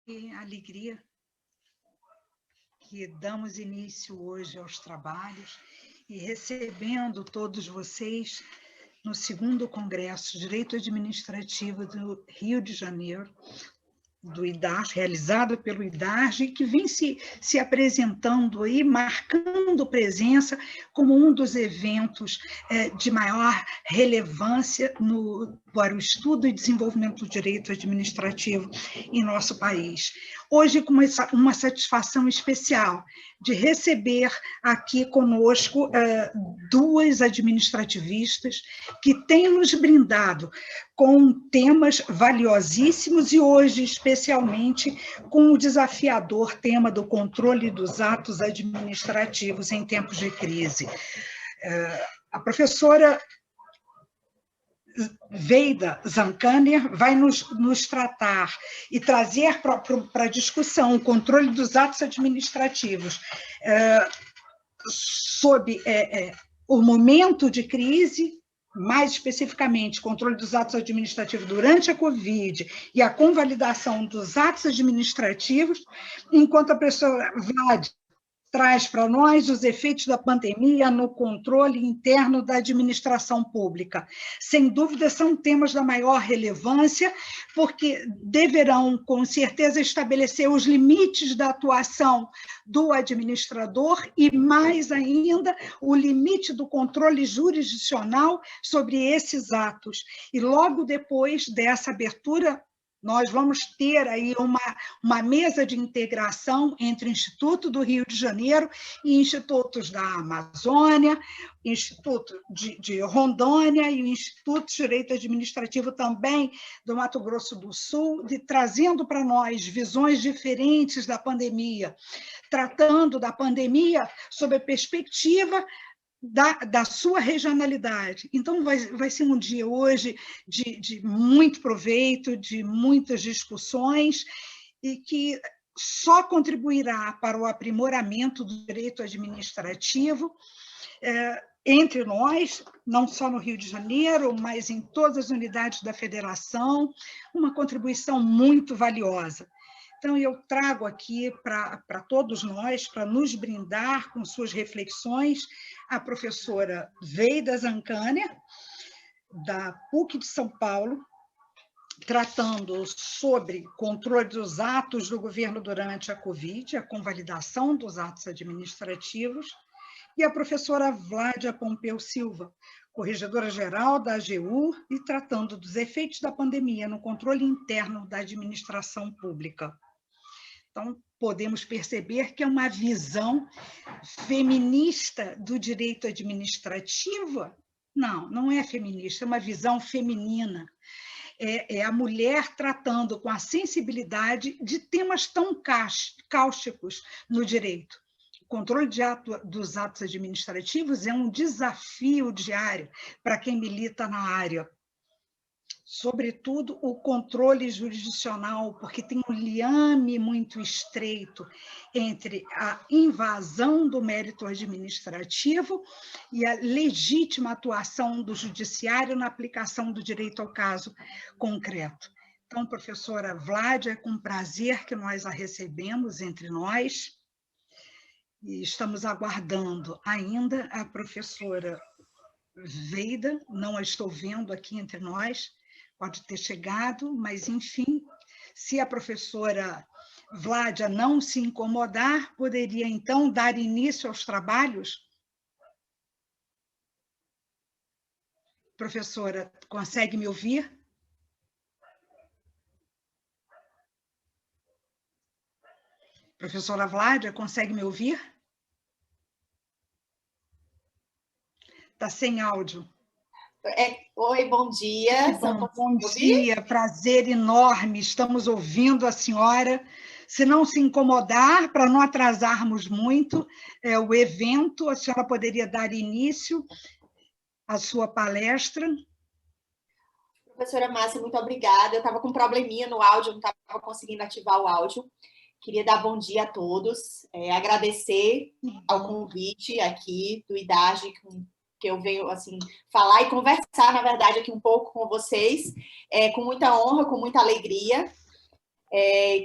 E alegria que damos início hoje aos trabalhos e recebendo todos vocês no segundo Congresso Direito Administrativo do Rio de Janeiro, do IDARJ, realizado pelo IDARJ, que vem se apresentando aí, marcando presença como um dos eventos de maior relevância para o estudo e desenvolvimento do direito administrativo em nosso país. Hoje, com uma satisfação especial de receber aqui conosco duas administrativistas que têm nos brindado com temas valiosíssimos e hoje, especialmente, com o desafiador tema do controle dos atos administrativos em tempos de crise. A professora Veida Zancanner vai nos tratar e trazer para a discussão o controle dos atos administrativos sob o momento de crise, mais especificamente, controle dos atos administrativos durante a Covid e a convalidação dos atos administrativos, enquanto a professora Vlad traz para nós os efeitos da pandemia no controle interno da administração pública. Sem dúvida, são temas da maior relevância, porque deverão, com certeza, estabelecer os limites da atuação do administrador e, mais ainda, o limite do controle jurisdicional sobre esses atos. E logo depois dessa abertura, nós vamos ter aí uma mesa de integração entre o Instituto do Rio de Janeiro e institutos da Amazônia, Instituto de Rondônia e o Instituto de Direito Administrativo também do Mato Grosso do Sul, trazendo para nós visões diferentes da pandemia, tratando da pandemia sob a perspectiva da sua regionalidade. Então, vai ser um dia hoje de muito proveito, de muitas discussões, e que só contribuirá para o aprimoramento do direito administrativo entre nós, não só no Rio de Janeiro, mas em todas as unidades da federação, uma contribuição muito valiosa. Então, eu trago aqui para todos nós, para nos brindar com suas reflexões, a professora Veida Zancanner, da PUC de São Paulo, tratando sobre controle dos atos do governo durante a Covid, a convalidação dos atos administrativos, e a professora Vládia Pompeu Silva, corregedora-geral da AGU, e tratando dos efeitos da pandemia no controle interno da administração pública. Então, podemos perceber que é uma visão feminista do direito administrativo. Não é feminista, é uma visão feminina. É a mulher tratando com a sensibilidade de temas tão cáusticos no direito. O controle dos atos administrativos é um desafio diário para quem milita na área. Sobretudo, o controle jurisdicional, porque tem um liame muito estreito entre a invasão do mérito administrativo e a legítima atuação do judiciário na aplicação do direito ao caso concreto. Então, professora Vládia, é com prazer que nós a recebemos entre nós, e estamos aguardando ainda a professora Veida, não a estou vendo aqui entre nós, pode ter chegado, mas, enfim, se a professora Vládia não se incomodar, poderia, então, dar início aos trabalhos? Professora, consegue me ouvir? Professora Vládia, consegue me ouvir? Está sem áudio. Oi, bom dia. Bom dia, prazer enorme. Estamos ouvindo a senhora. Se não se incomodar, para não atrasarmos muito o evento, a senhora poderia dar início à sua palestra. Professora Márcia, muito obrigada. Eu estava com um probleminha no áudio, não estava conseguindo ativar o áudio. Queria dar bom dia a todos, agradecer ao convite aqui do IDARJ, que eu venho assim, falar e conversar, na verdade, aqui um pouco com vocês, com muita honra, com muita alegria.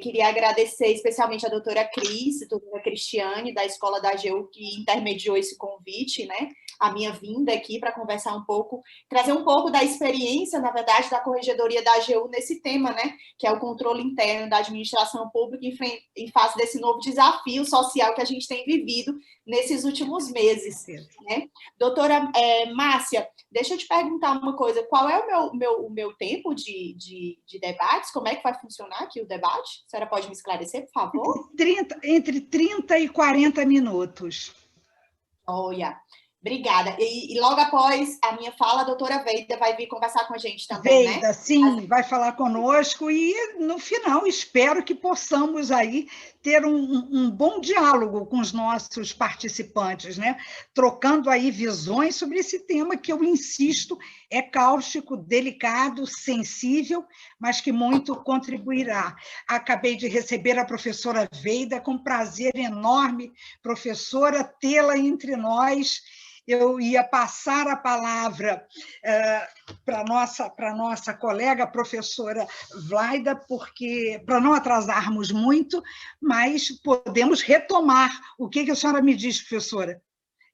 Queria agradecer especialmente a doutora Cris, a doutora Cristiane, da Escola da AGU, que intermediou esse convite, né? A minha vinda aqui para conversar um pouco, trazer um pouco da experiência, na verdade, da Corregedoria da AGU nesse tema, né? Que é o controle interno da administração pública em face desse novo desafio social que a gente tem vivido nesses últimos meses, né? Doutora Márcia, deixa eu te perguntar uma coisa, qual é o meu tempo de debates? Como é que vai funcionar aqui o debate? A senhora pode me esclarecer, por favor? Entre 30 e 40 minutos. Olha, obrigada. E logo após a minha fala, a doutora Veida vai vir conversar com a gente também, né? Veida, sim, vai falar conosco e, no final, espero que possamos aí ter um bom diálogo com os nossos participantes, né? Trocando aí visões sobre esse tema que, eu insisto, é cáustico, delicado, sensível, mas que muito contribuirá. Acabei de receber a professora Veida, com prazer enorme, professora, tê-la entre nós. Eu ia passar a palavra para a nossa colega, a professora Vlaida, porque, para não atrasarmos muito, mas podemos retomar. O que a senhora me diz, professora?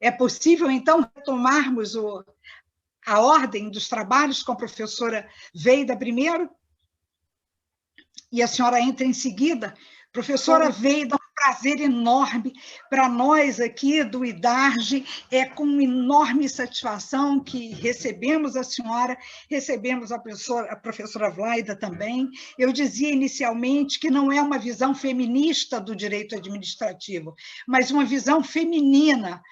É possível, então, retomarmos a ordem dos trabalhos com a professora Veida primeiro? E a senhora entra em seguida? Professora Veida, um prazer enorme para nós aqui do IDARGE, é com enorme satisfação que recebemos a senhora, recebemos a professora Vlaida também. Eu dizia inicialmente que não é uma visão feminista do direito administrativo, mas uma visão feminina,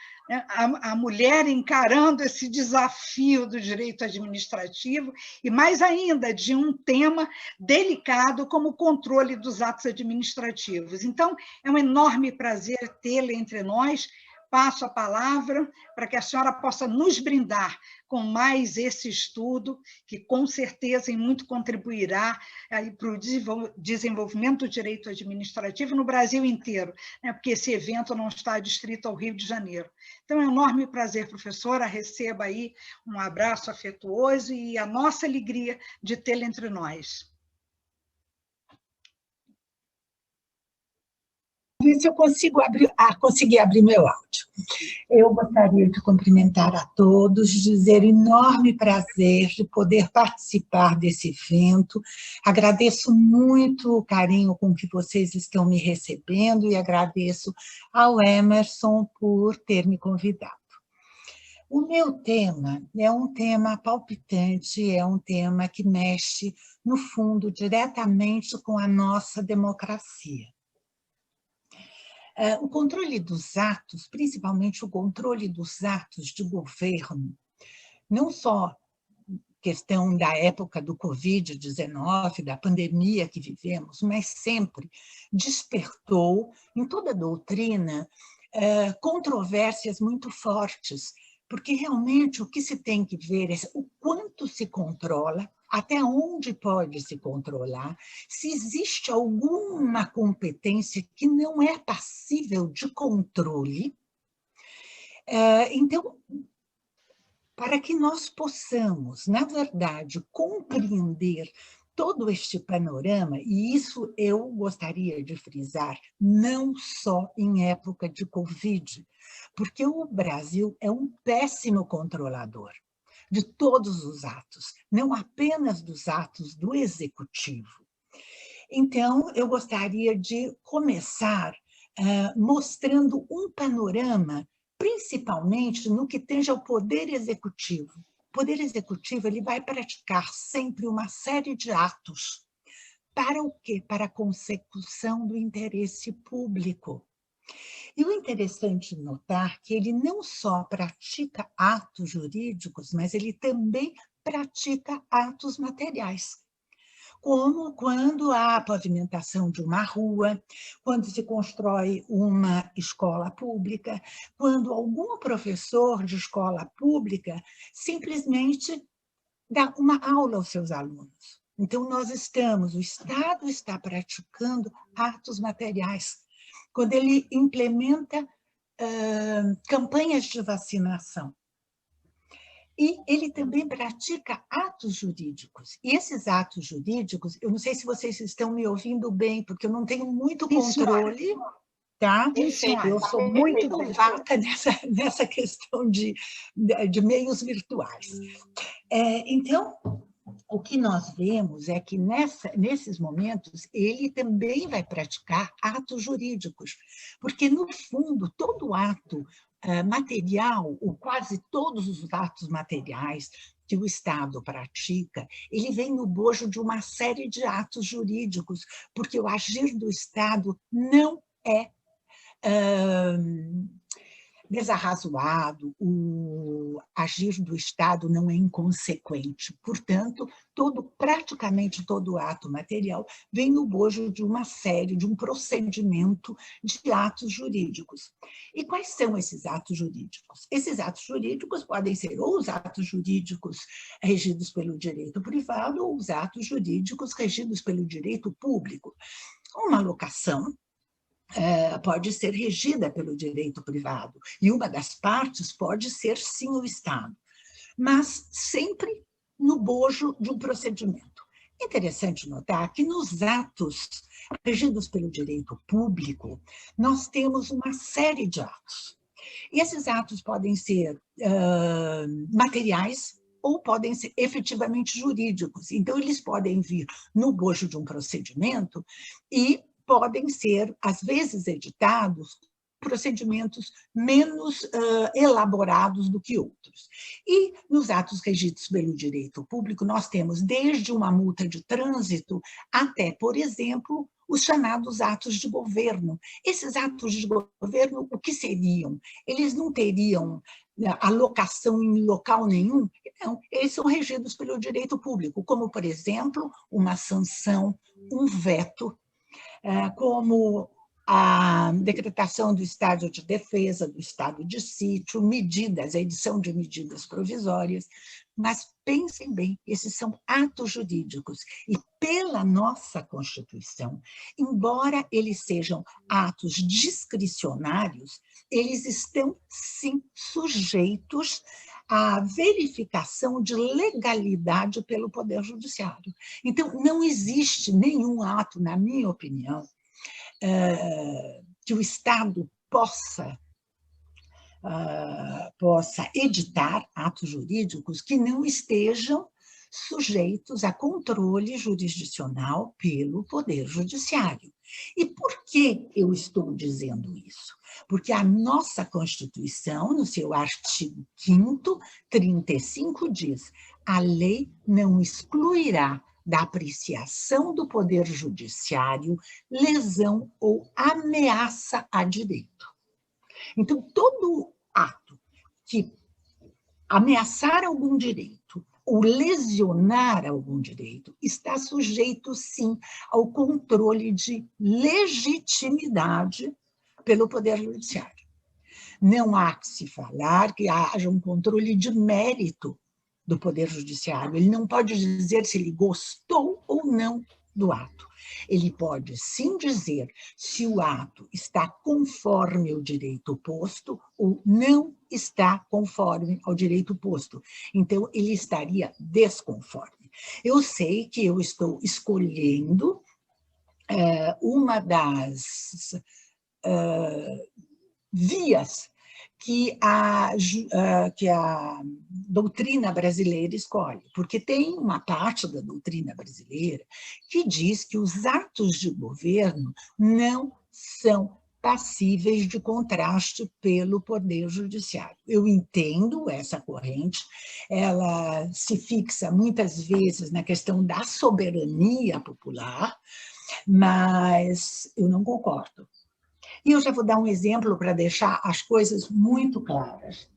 a mulher encarando esse desafio do direito administrativo e, mais ainda, de um tema delicado como o controle dos atos administrativos. Então, é um enorme prazer tê-la entre nós. Passo a palavra para que a senhora possa nos brindar com mais esse estudo, que com certeza em muito contribuirá para o desenvolvimento do direito administrativo no Brasil inteiro, né? Porque esse evento não está adstrito ao Rio de Janeiro. Então, é um enorme prazer, professora, receba aí um abraço afetuoso e a nossa alegria de tê-la entre nós. Ver se eu consegui abrir meu áudio. Eu gostaria de cumprimentar a todos, dizer enorme prazer de poder participar desse evento. Agradeço muito o carinho com que vocês estão me recebendo e agradeço ao Emerson por ter me convidado. O meu tema é um tema palpitante, é um tema que mexe, no fundo, diretamente com a nossa democracia. O controle dos atos, principalmente o controle dos atos de governo, não só questão da época do Covid-19, da pandemia que vivemos, mas sempre despertou, em toda a doutrina, controvérsias muito fortes, porque realmente o que se tem que ver é o quanto se controla, até onde pode se controlar, se existe alguma competência que não é passível de controle. Então, para que nós possamos, na verdade, compreender todo este panorama, e isso eu gostaria de frisar, não só em época de Covid, porque o Brasil é um péssimo controlador de todos os atos, não apenas dos atos do executivo. Então, eu gostaria de começar mostrando um panorama, principalmente no que tange ao Poder Executivo. O Poder Executivo ele vai praticar sempre uma série de atos. Para o quê? Para a consecução do interesse público. E o interessante notar que ele não só pratica atos jurídicos, mas ele também pratica atos materiais, como quando há a pavimentação de uma rua, quando se constrói uma escola pública, quando algum professor de escola pública simplesmente dá uma aula aos seus alunos. Então, o Estado está praticando atos materiais, quando ele implementa campanhas de vacinação. E ele também pratica atos jurídicos. E esses atos jurídicos, eu não sei se vocês estão me ouvindo bem, porque eu não tenho muito controle, tá? Eu sou muito novata nessa questão de meios virtuais. Então, o que nós vemos é que nesses momentos ele também vai praticar atos jurídicos, porque, no fundo, todo ato material, ou quase todos os atos materiais que o Estado pratica, ele vem no bojo de uma série de atos jurídicos, porque o agir do Estado não é desarrazoado, o agir do Estado não é inconsequente. Portanto, praticamente todo ato material vem no bojo de uma série, de um procedimento de atos jurídicos. E quais são esses atos jurídicos? Esses atos jurídicos podem ser ou os atos jurídicos regidos pelo direito privado ou os atos jurídicos regidos pelo direito público. Uma locação pode ser regida pelo direito privado, e uma das partes pode ser, sim, o Estado, mas sempre no bojo de um procedimento. Interessante notar que nos atos regidos pelo direito público, nós temos uma série de atos. E esses atos podem ser materiais ou podem ser efetivamente jurídicos. Então, eles podem vir no bojo de um procedimento e podem ser, às vezes, editados procedimentos menos elaborados do que outros. E nos atos regidos pelo direito público, nós temos desde uma multa de trânsito até, por exemplo, os chamados atos de governo. Esses atos de governo, o que seriam? Eles não teriam alocação em local nenhum? Não, eles são regidos pelo direito público, como, por exemplo, uma sanção, um veto, como a decretação do estado de defesa, do estado de sítio, medidas, a edição de medidas provisórias. Mas pensem bem, esses são atos jurídicos. E pela nossa Constituição, embora eles sejam atos discricionários, eles estão, sim, sujeitos à verificação de legalidade pelo Poder Judiciário. Então, não existe nenhum ato, na minha opinião, que o Estado possa editar atos jurídicos que não estejam sujeitos a controle jurisdicional pelo Poder Judiciário. E por que eu estou dizendo isso? Porque a nossa Constituição, no seu artigo 5º, 35, diz: a lei não excluirá da apreciação do Poder Judiciário lesão ou ameaça a direito. Então, todo ato que ameaçar algum direito ou lesionar algum direito está sujeito, sim, ao controle de legitimidade pelo Poder Judiciário. Não há que se falar que haja um controle de mérito do Poder Judiciário. Ele não pode dizer se ele gostou ou não do ato. Ele pode, sim, dizer se o ato está conforme ao direito posto ou não está conforme ao direito posto. Então, ele estaria desconforme. Eu sei que eu estou escolhendo uma das vias que a doutrina brasileira escolhe, porque tem uma parte da doutrina brasileira que diz que os atos de governo não são passíveis de contraste pelo Poder Judiciário. Eu entendo essa corrente, ela se fixa muitas vezes na questão da soberania popular, mas eu não concordo. E eu já vou dar um exemplo para deixar as coisas muito claras.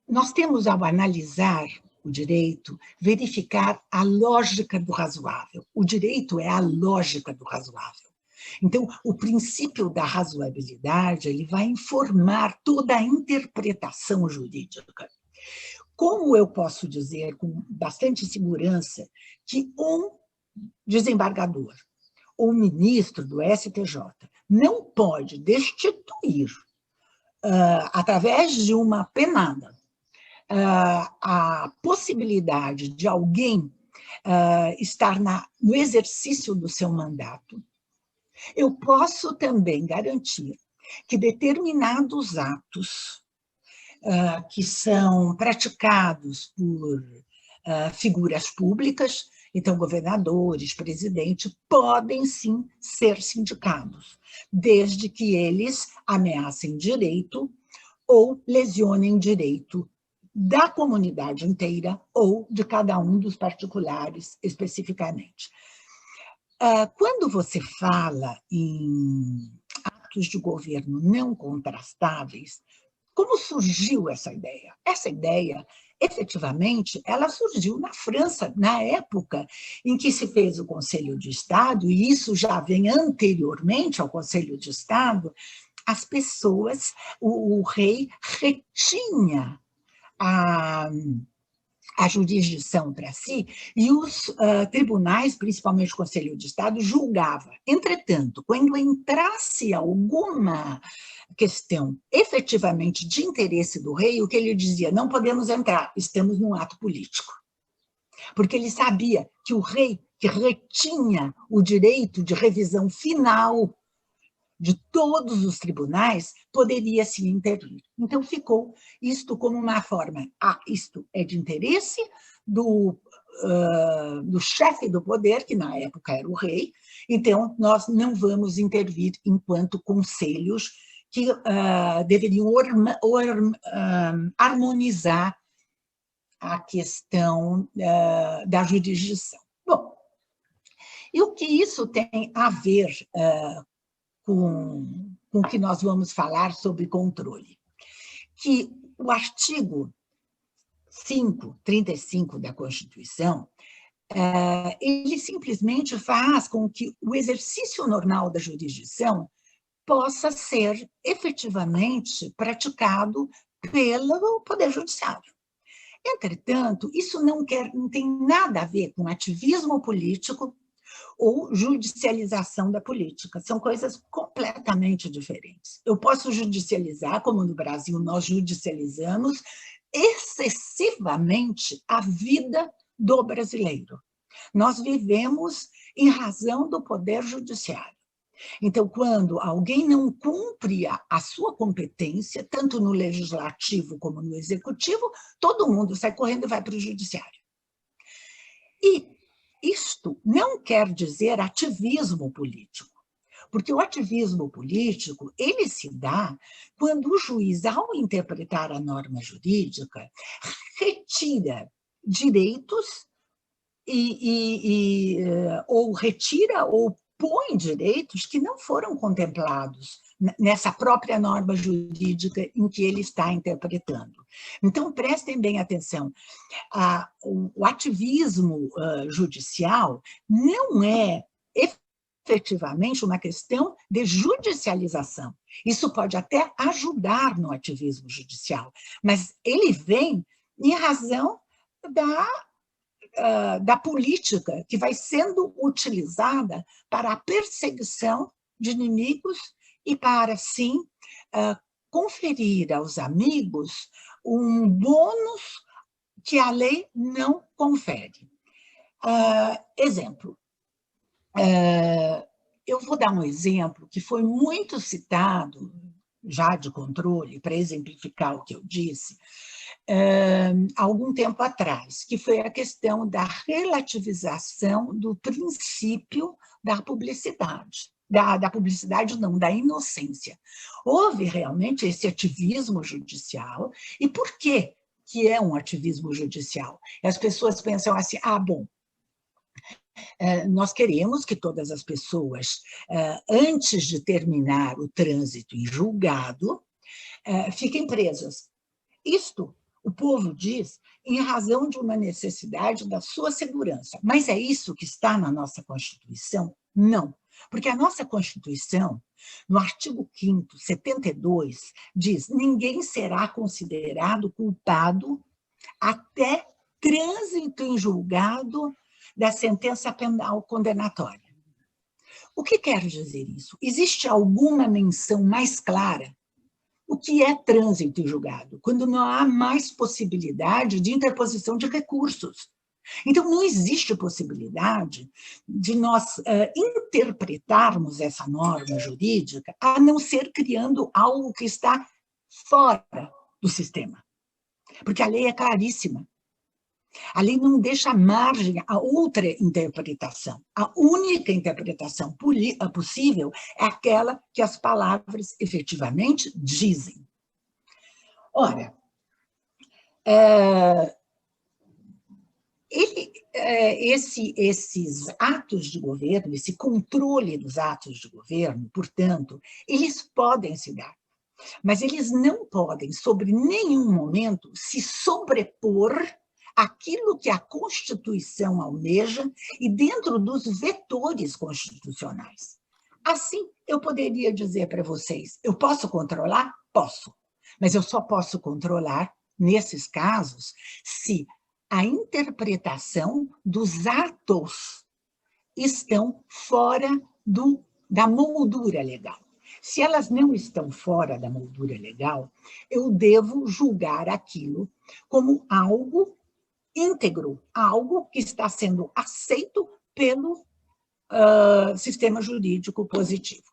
Nós temos, ao analisar o direito, verificar a lógica do razoável. O direito é a lógica do razoável. Então, o princípio da razoabilidade ele vai informar toda a interpretação jurídica. Como eu posso dizer com bastante segurança que um desembargador ou ministro do STJ não pode destituir através de uma penada, a possibilidade de alguém estar no exercício do seu mandato, eu posso também garantir que determinados atos que são praticados por figuras públicas, então governadores, presidente, podem sim ser sindicados, desde que eles ameacem direito ou lesionem direito da comunidade inteira ou de cada um dos particulares especificamente. Quando você fala em atos de governo não contrastáveis, como surgiu essa ideia? Essa ideia, efetivamente, ela surgiu na França, na época em que se fez o Conselho de Estado, e isso já vem anteriormente ao Conselho de Estado, as pessoas, o rei retinha a jurisdição para si, e os tribunais, principalmente o Conselho de Estado, julgava. Entretanto, quando entrasse alguma questão efetivamente de interesse do rei, o que ele dizia, não podemos entrar, estamos num ato político. Porque ele sabia que o rei, que retinha o direito de revisão final de todos os tribunais, poderia se intervir. Então, ficou isto como uma forma, isto é de interesse do chefe do poder, que na época era o rei, então nós não vamos intervir enquanto conselhos que deveriam harmonizar a questão da jurisdição. Bom, e o que isso tem a ver com o que nós vamos falar sobre controle? Que o artigo 35 da Constituição, ele simplesmente faz com que o exercício normal da jurisdição possa ser efetivamente praticado pelo Poder Judiciário. Entretanto, isso não tem nada a ver com ativismo político ou judicialização da política. São coisas completamente diferentes. Eu posso judicializar, como no Brasil nós judicializamos, excessivamente a vida do brasileiro. Nós vivemos em razão do Poder Judiciário. Então, quando alguém não cumpre a sua competência, tanto no legislativo como no executivo, todo mundo sai correndo e vai para o judiciário. E isto não quer dizer ativismo político, porque o ativismo político, ele se dá quando o juiz, ao interpretar a norma jurídica, retira direitos ou retira ou põe direitos que não foram contemplados nessa própria norma jurídica em que ele está interpretando. Então, prestem bem atenção, o ativismo judicial não é efetivamente uma questão de judicialização. Isso pode até ajudar no ativismo judicial, mas ele vem em razão da política que vai sendo utilizada para a perseguição de inimigos e para, sim, conferir aos amigos um bônus que a lei não confere. Exemplo. Eu vou dar um exemplo que foi muito citado, já de controle, para exemplificar o que eu disse, há algum tempo atrás, que foi a questão da relativização do princípio da publicidade. Da publicidade, não, da inocência. Houve realmente esse ativismo judicial. E por que é um ativismo judicial? As pessoas pensam assim, bom, nós queremos que todas as pessoas, antes de terminar o trânsito em julgado, fiquem presas. Isto, o povo diz, em razão de uma necessidade da sua segurança. Mas é isso que está na nossa Constituição? Não. Porque a nossa Constituição, no artigo 5º, 72, diz: ninguém será considerado culpado até trânsito em julgado da sentença penal condenatória. O que quer dizer isso? Existe alguma menção mais clara O que é trânsito em julgado? Quando não há mais possibilidade de interposição de recursos. Então, não existe possibilidade de nós interpretarmos essa norma jurídica a não ser criando algo que está fora do sistema. Porque a lei é claríssima. A lei não deixa margem a outra interpretação. A única interpretação possível é aquela que as palavras efetivamente dizem. Ora, esses atos de governo, esse controle dos atos de governo, portanto, eles podem se dar, mas eles não podem, sobre nenhum momento, se sobrepor àquilo que a Constituição almeja e dentro dos vetores constitucionais. Assim, eu poderia dizer para vocês, eu posso controlar? Posso, mas eu só posso controlar, nesses casos, se a interpretação dos atos estão fora da moldura legal. Se elas não estão fora da moldura legal, eu devo julgar aquilo como algo íntegro, algo que está sendo aceito pelo sistema jurídico positivo.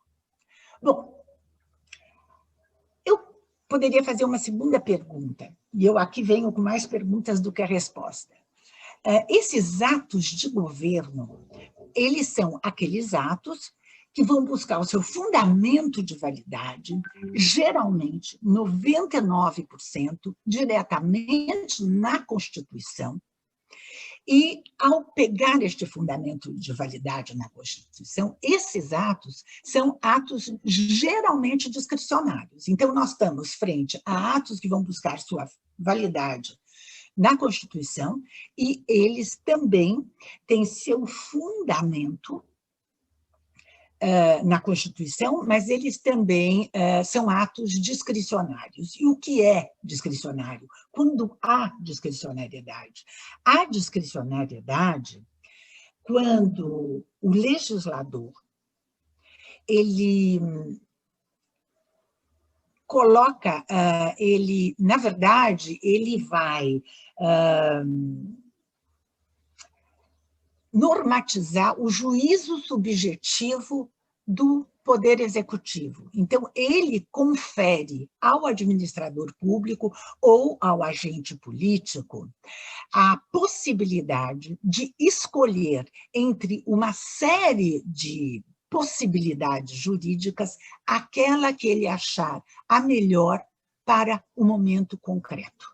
Bom, eu poderia fazer uma segunda pergunta, e eu aqui venho com mais perguntas do que a resposta. Esses atos de governo, eles são aqueles atos que vão buscar o seu fundamento de validade, geralmente 99% diretamente na Constituição, e ao pegar este fundamento de validade na Constituição, esses atos são atos geralmente discricionários. Então, nós estamos frente a atos que vão buscar sua validade na Constituição, e eles também têm seu fundamento na Constituição, mas eles também são atos discricionários. E o que é discricionário? Quando há discricionariedade? Há discricionariedade quando o legislador ele coloca, na verdade, ele vai normatizar o juízo subjetivo do Poder Executivo. Então, ele confere ao administrador público ou ao agente político a possibilidade de escolher entre uma série de possibilidades jurídicas aquela que ele achar a melhor para o momento concreto.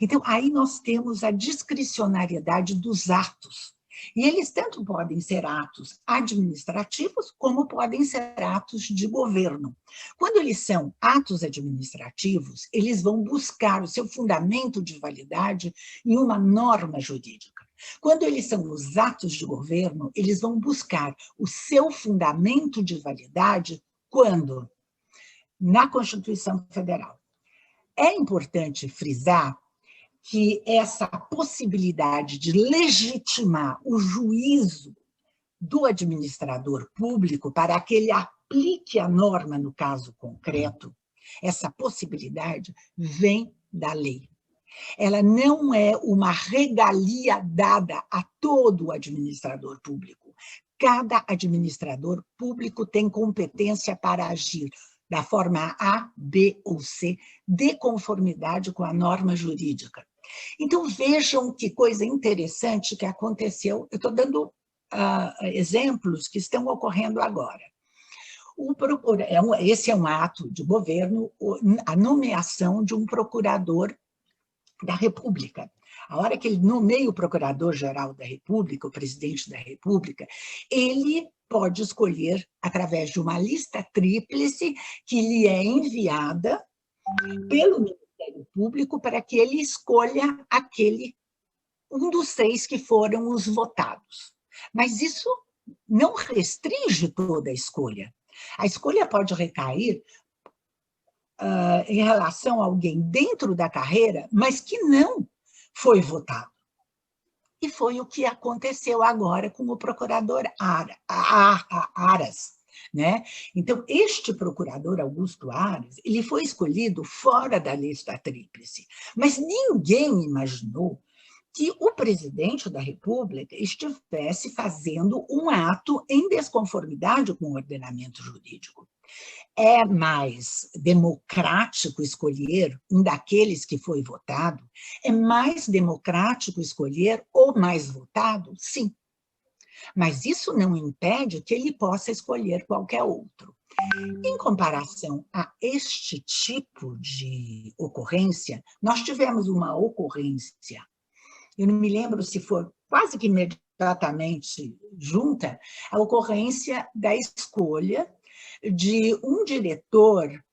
Então, aí nós temos a discricionariedade dos atos. E eles tanto podem ser atos administrativos, como podem ser atos de governo. Quando eles são atos administrativos, eles vão buscar o seu fundamento de validade em uma norma jurídica. Quando eles são os atos de governo, eles vão buscar o seu fundamento de validade quando? Na Constituição Federal. É importante frisar que essa possibilidade de legitimar o juízo do administrador público para que ele aplique a norma no caso concreto, essa possibilidade vem da lei. Ela não é uma regalia dada a todo o administrador público. Cada administrador público tem competência para agir da forma A, B ou C, de conformidade com a norma jurídica. Então, vejam que coisa interessante que aconteceu. Eu estou dando exemplos que estão ocorrendo agora. Esse é um ato de governo, a nomeação de um procurador da República. A hora que ele nomeia o procurador-geral da República, o presidente da República, ele pode escolher, através de uma lista tríplice, que lhe é enviada pelo Ministério Público para que ele escolha um dos 3 que foram os votados. Mas isso não restringe toda a escolha. A escolha pode recair em relação a alguém dentro da carreira, mas que não foi votado. E foi o que aconteceu agora com o procurador Aras. né? Então, este procurador Augusto Aras, ele foi escolhido fora da lista tríplice, mas ninguém imaginou que o presidente da República estivesse fazendo um ato em desconformidade com o ordenamento jurídico. É mais democrático escolher um daqueles que foi votado? É mais democrático escolher o mais votado? Sim. Mas isso não impede que ele possa escolher qualquer outro. Em comparação a este tipo de ocorrência, nós tivemos uma ocorrência, eu não me lembro se foi quase que imediatamente junta, a ocorrência da escolha de um diretor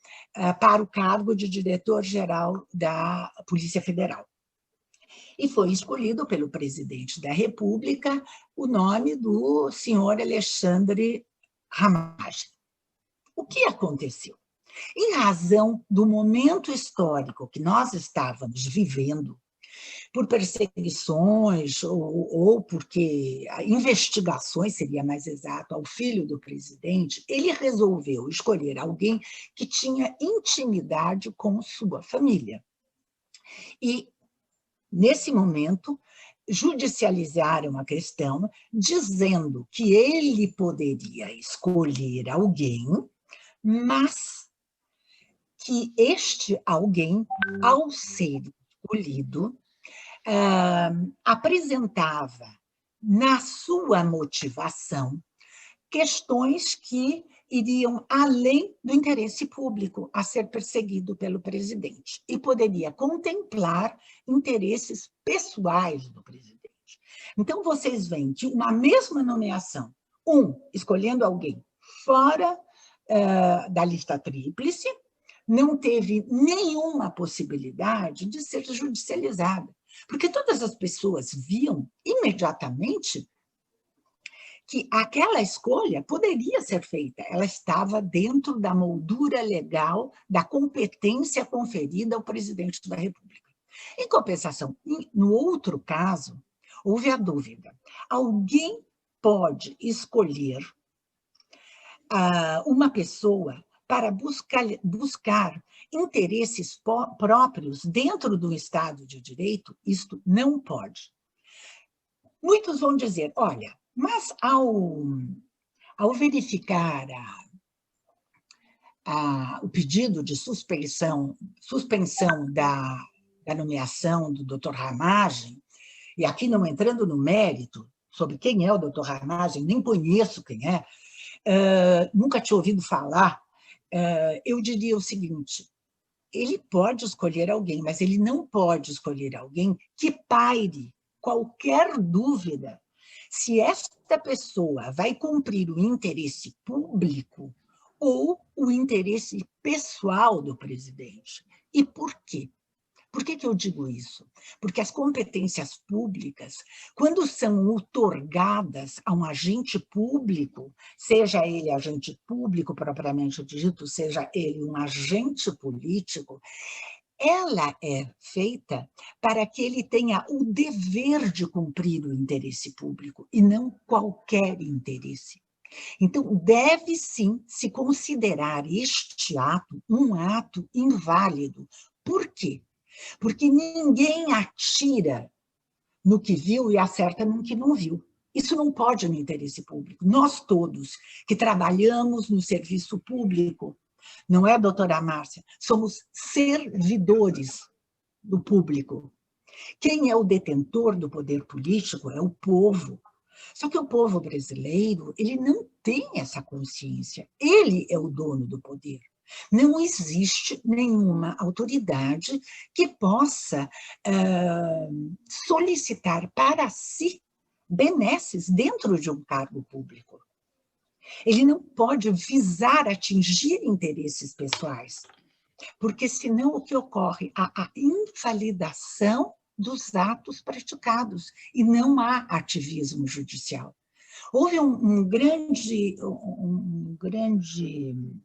para o cargo de diretor-geral da Polícia Federal. E foi escolhido pelo presidente da República o nome do senhor Alexandre Ramagem. O que aconteceu? Em razão do momento histórico que nós estávamos vivendo, por perseguições ou porque investigações, seria mais exato, ao filho do presidente, ele resolveu escolher alguém que tinha intimidade com sua família. E, nesse momento, judicializaram a questão, dizendo que ele poderia escolher alguém, mas que este alguém, ao ser escolhido, apresentava na sua motivação questões que iriam além do interesse público a ser perseguido pelo presidente e poderia contemplar interesses pessoais do presidente. Então, vocês veem que uma mesma nomeação, escolhendo alguém fora da lista tríplice, não teve nenhuma possibilidade de ser judicializada, porque todas as pessoas viam imediatamente que aquela escolha poderia ser feita, ela estava dentro da moldura legal da competência conferida ao presidente da República. Em compensação, no outro caso, houve a dúvida. Alguém pode escolher uma pessoa para buscar interesses próprios dentro do Estado de Direito? Isto não pode. Muitos vão dizer, olha, mas ao verificar o pedido de suspensão da nomeação do doutor Ramagem, e aqui não entrando no mérito sobre quem é o doutor Ramagem, nem conheço quem é, nunca tinha ouvido falar, eu diria o seguinte, ele pode escolher alguém, mas ele não pode escolher alguém que paire qualquer dúvida se esta pessoa vai cumprir o interesse público ou o interesse pessoal do presidente. E por quê? Por que eu digo isso? Porque as competências públicas, quando são outorgadas a um agente público, seja ele agente público propriamente dito, seja ele um agente político, ela é feita para que ele tenha o dever de cumprir o interesse público e não qualquer interesse. Então, deve sim se considerar este ato um ato inválido. Por quê? Porque ninguém atira no que viu e acerta no que não viu. Isso não pode no interesse público. Nós todos que trabalhamos no serviço público, não é, doutora Márcia? Somos servidores do público. Quem é o detentor do poder político é o povo. Só que o povo brasileiro, ele não tem essa consciência. Ele é o dono do poder. Não existe nenhuma autoridade que possa solicitar para si benesses dentro de um cargo público. Ele não pode visar atingir interesses pessoais, porque senão o que ocorre? A invalidação dos atos praticados e não há ativismo judicial. Houve um grande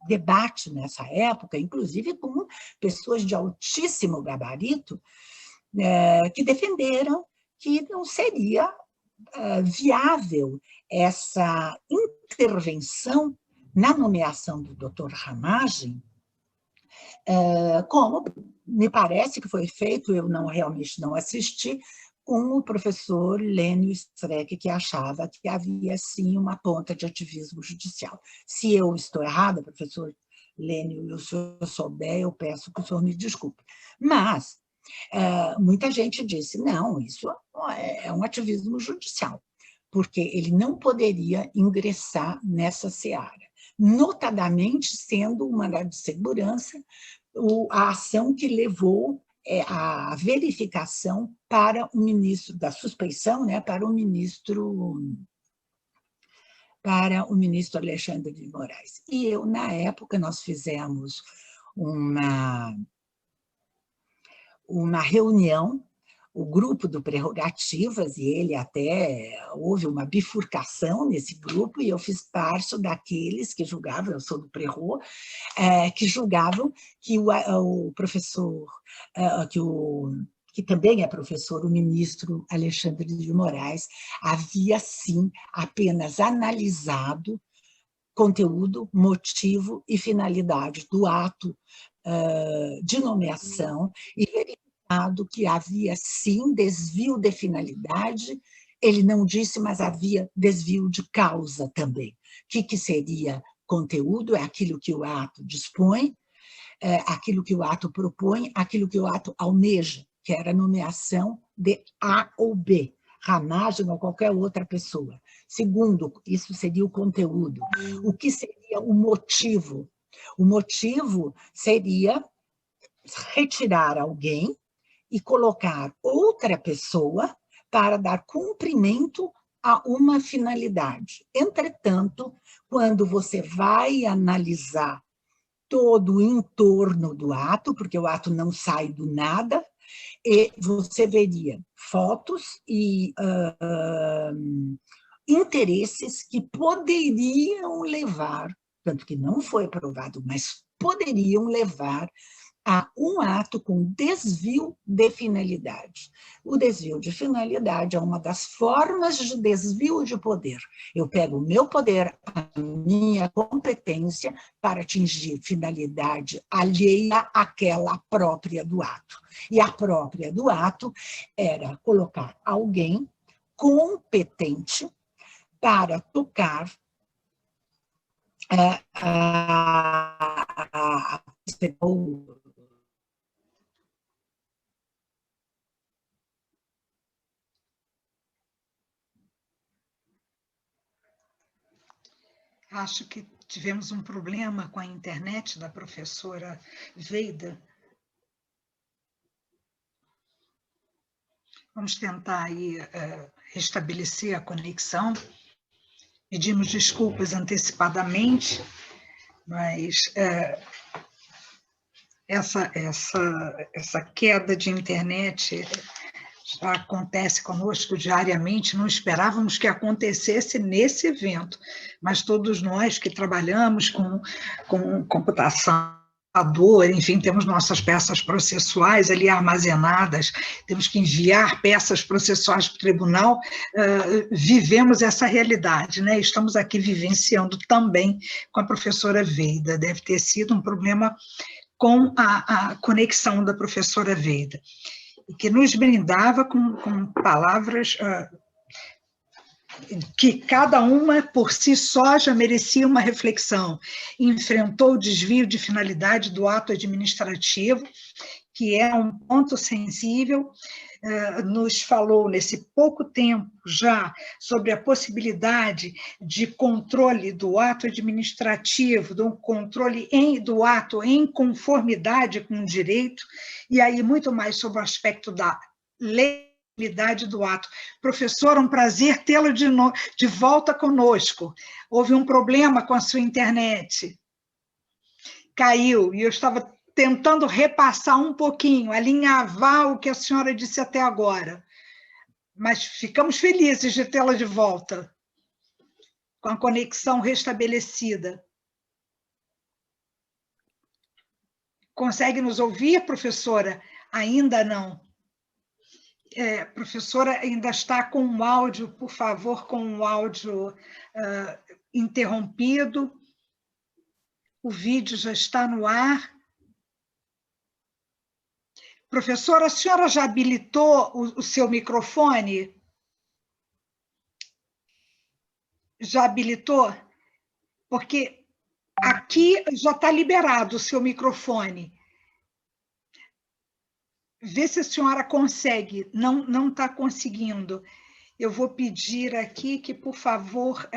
debate nessa época, inclusive com pessoas de altíssimo gabarito, que defenderam que não seria viável essa intervenção na nomeação do Dr. Ramagem, como me parece que foi feito, eu realmente não assisti, com o professor Lênio Streck, que achava que havia, sim, uma ponta de ativismo judicial. Se eu estou errada, professor Lênio, se eu souber, eu peço que o senhor me desculpe. Mas muita gente disse, não, isso é um ativismo judicial, porque ele não poderia ingressar nessa seara, notadamente sendo o mandado de segurança a ação que levou a verificação para o ministro da suspeição, né, para o ministro Alexandre de Moraes. E eu, na época, nós fizemos uma reunião, o grupo do Prerrogativas, e ele até, houve uma bifurcação nesse grupo, e eu fiz parte daqueles que julgavam, eu sou do Prerro, que julgavam que o professor, que também é professor, o ministro Alexandre de Moraes, havia, sim, apenas analisado conteúdo, motivo e finalidade do ato de nomeação e verificado que havia, sim, desvio de finalidade. Ele não disse, mas havia desvio de causa também. O que seria conteúdo? É aquilo que o ato dispõe, aquilo que o ato propõe, aquilo que o ato almeja, que era a nomeação de A ou B, Ramagem ou qualquer outra pessoa. Segundo, isso seria o conteúdo. O que seria o motivo? O motivo seria retirar alguém e colocar outra pessoa para dar cumprimento a uma finalidade. Entretanto, quando você vai analisar todo o entorno do ato, porque o ato não sai do nada, e você veria fotos e interesses que poderiam levar, tanto que não foi aprovado, mas poderiam levar a um ato com desvio de finalidade. O desvio de finalidade é uma das formas de desvio de poder. Eu pego o meu poder, a minha competência, para atingir finalidade alheia àquela própria do ato. E a própria do ato era colocar alguém competente para tocar Acho que tivemos um problema com a internet da professora Veida. Vamos tentar aí restabelecer a conexão. Pedimos desculpas antecipadamente, mas essa queda de internet já acontece conosco diariamente, não esperávamos que acontecesse nesse evento, mas todos nós que trabalhamos com computação, enfim, temos nossas peças processuais ali armazenadas, temos que enviar peças processuais para o tribunal, vivemos essa realidade, né? Estamos aqui vivenciando também com a professora Veida, deve ter sido um problema com a conexão da professora Veida, que nos brindava com palavras que cada uma por si só já merecia uma reflexão. Enfrentou o desvio de finalidade do ato administrativo, que é um ponto sensível, nos falou nesse pouco tempo já sobre a possibilidade de controle do ato administrativo, do controle do ato em conformidade com o direito, e aí muito mais sobre o aspecto da legalidade do ato. Professora, um prazer tê-la de volta conosco. Houve um problema com a sua internet. Caiu, e eu estava tentando repassar um pouquinho, alinhavar o que a senhora disse até agora. Mas ficamos felizes de tê-la de volta, com a conexão restabelecida. Consegue nos ouvir, professora? Ainda não. Professora, ainda está com o áudio, por favor, com o áudio interrompido. O vídeo já está no ar. Professora, a senhora já habilitou o seu microfone? Já habilitou? Porque aqui já está liberado o seu microfone. Vê se a senhora consegue. Não está conseguindo. Eu vou pedir aqui que, por favor,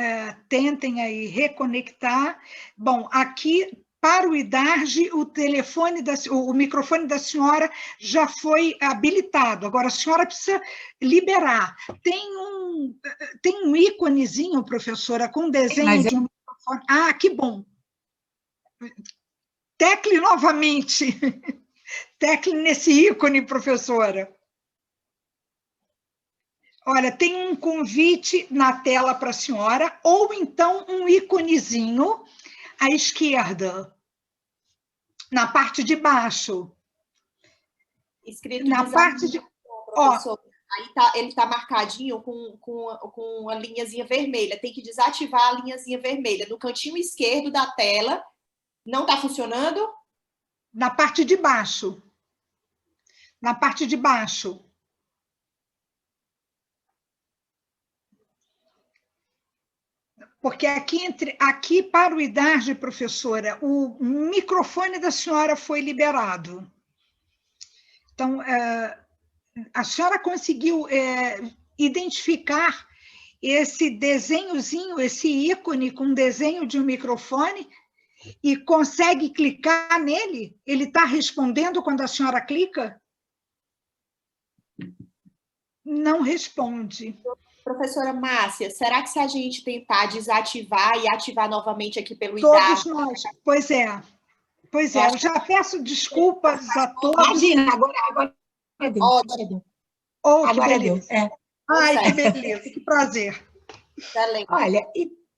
tentem aí reconectar. Bom, aqui, para o IDARJ, o microfone da senhora já foi habilitado. Agora, a senhora precisa liberar. Tem um íconezinho, professora, com desenho de um microfone. Ah, que bom. Tecle novamente. Tecle nesse ícone, professora. Olha, tem um convite na tela para a senhora, ou então um íconezinho à esquerda, na parte de baixo. Escrito na parte de... professor. Aí ele está marcadinho com uma linhazinha vermelha. Tem que desativar a linhazinha vermelha. No cantinho esquerdo da tela, não está funcionando? Na parte de baixo. Na parte de baixo. Porque aqui para o IDARJ, professora, o microfone da senhora foi liberado. Então, a senhora conseguiu identificar esse desenhozinho, esse ícone com desenho de um microfone e consegue clicar nele? Ele está respondendo quando a senhora clica? Não responde. Professora Márcia, será que se a gente tentar desativar e ativar novamente aqui pelo Todos IDARJ... nós, pois é. Pois é, eu já peço desculpas a todos. Imagina, agora deu. Ótimo. Oh, Agora que deu. beleza. Ai, que beleza, que prazer. Excelente. Olha,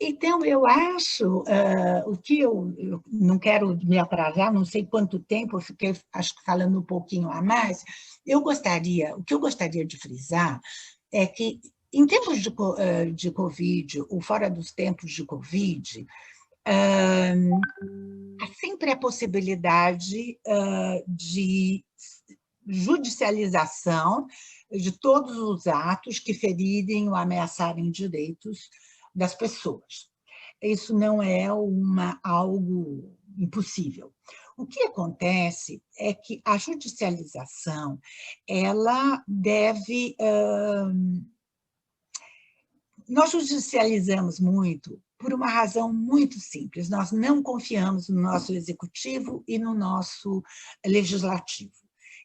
então eu acho, o que eu não quero me atrasar, não sei quanto tempo, eu fiquei, acho que falando um pouquinho a mais, o que eu gostaria de frisar é que, em tempos de Covid, ou fora dos tempos de Covid, há sempre a possibilidade de judicialização de todos os atos que ferirem ou ameaçarem direitos das pessoas. Isso não é algo impossível. O que acontece é que a judicialização, ela deve... Nós judicializamos muito por uma razão muito simples. Nós não confiamos no nosso executivo e no nosso legislativo.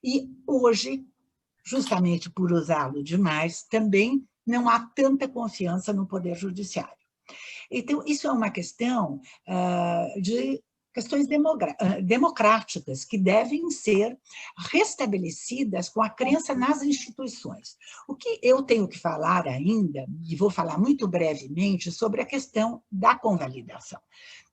E hoje, justamente por usá-lo demais, também não há tanta confiança no Poder Judiciário. Então, isso é uma questão de questões democráticas que devem ser restabelecidas com a crença nas instituições. O que eu tenho que falar ainda, e vou falar muito brevemente, sobre a questão da convalidação.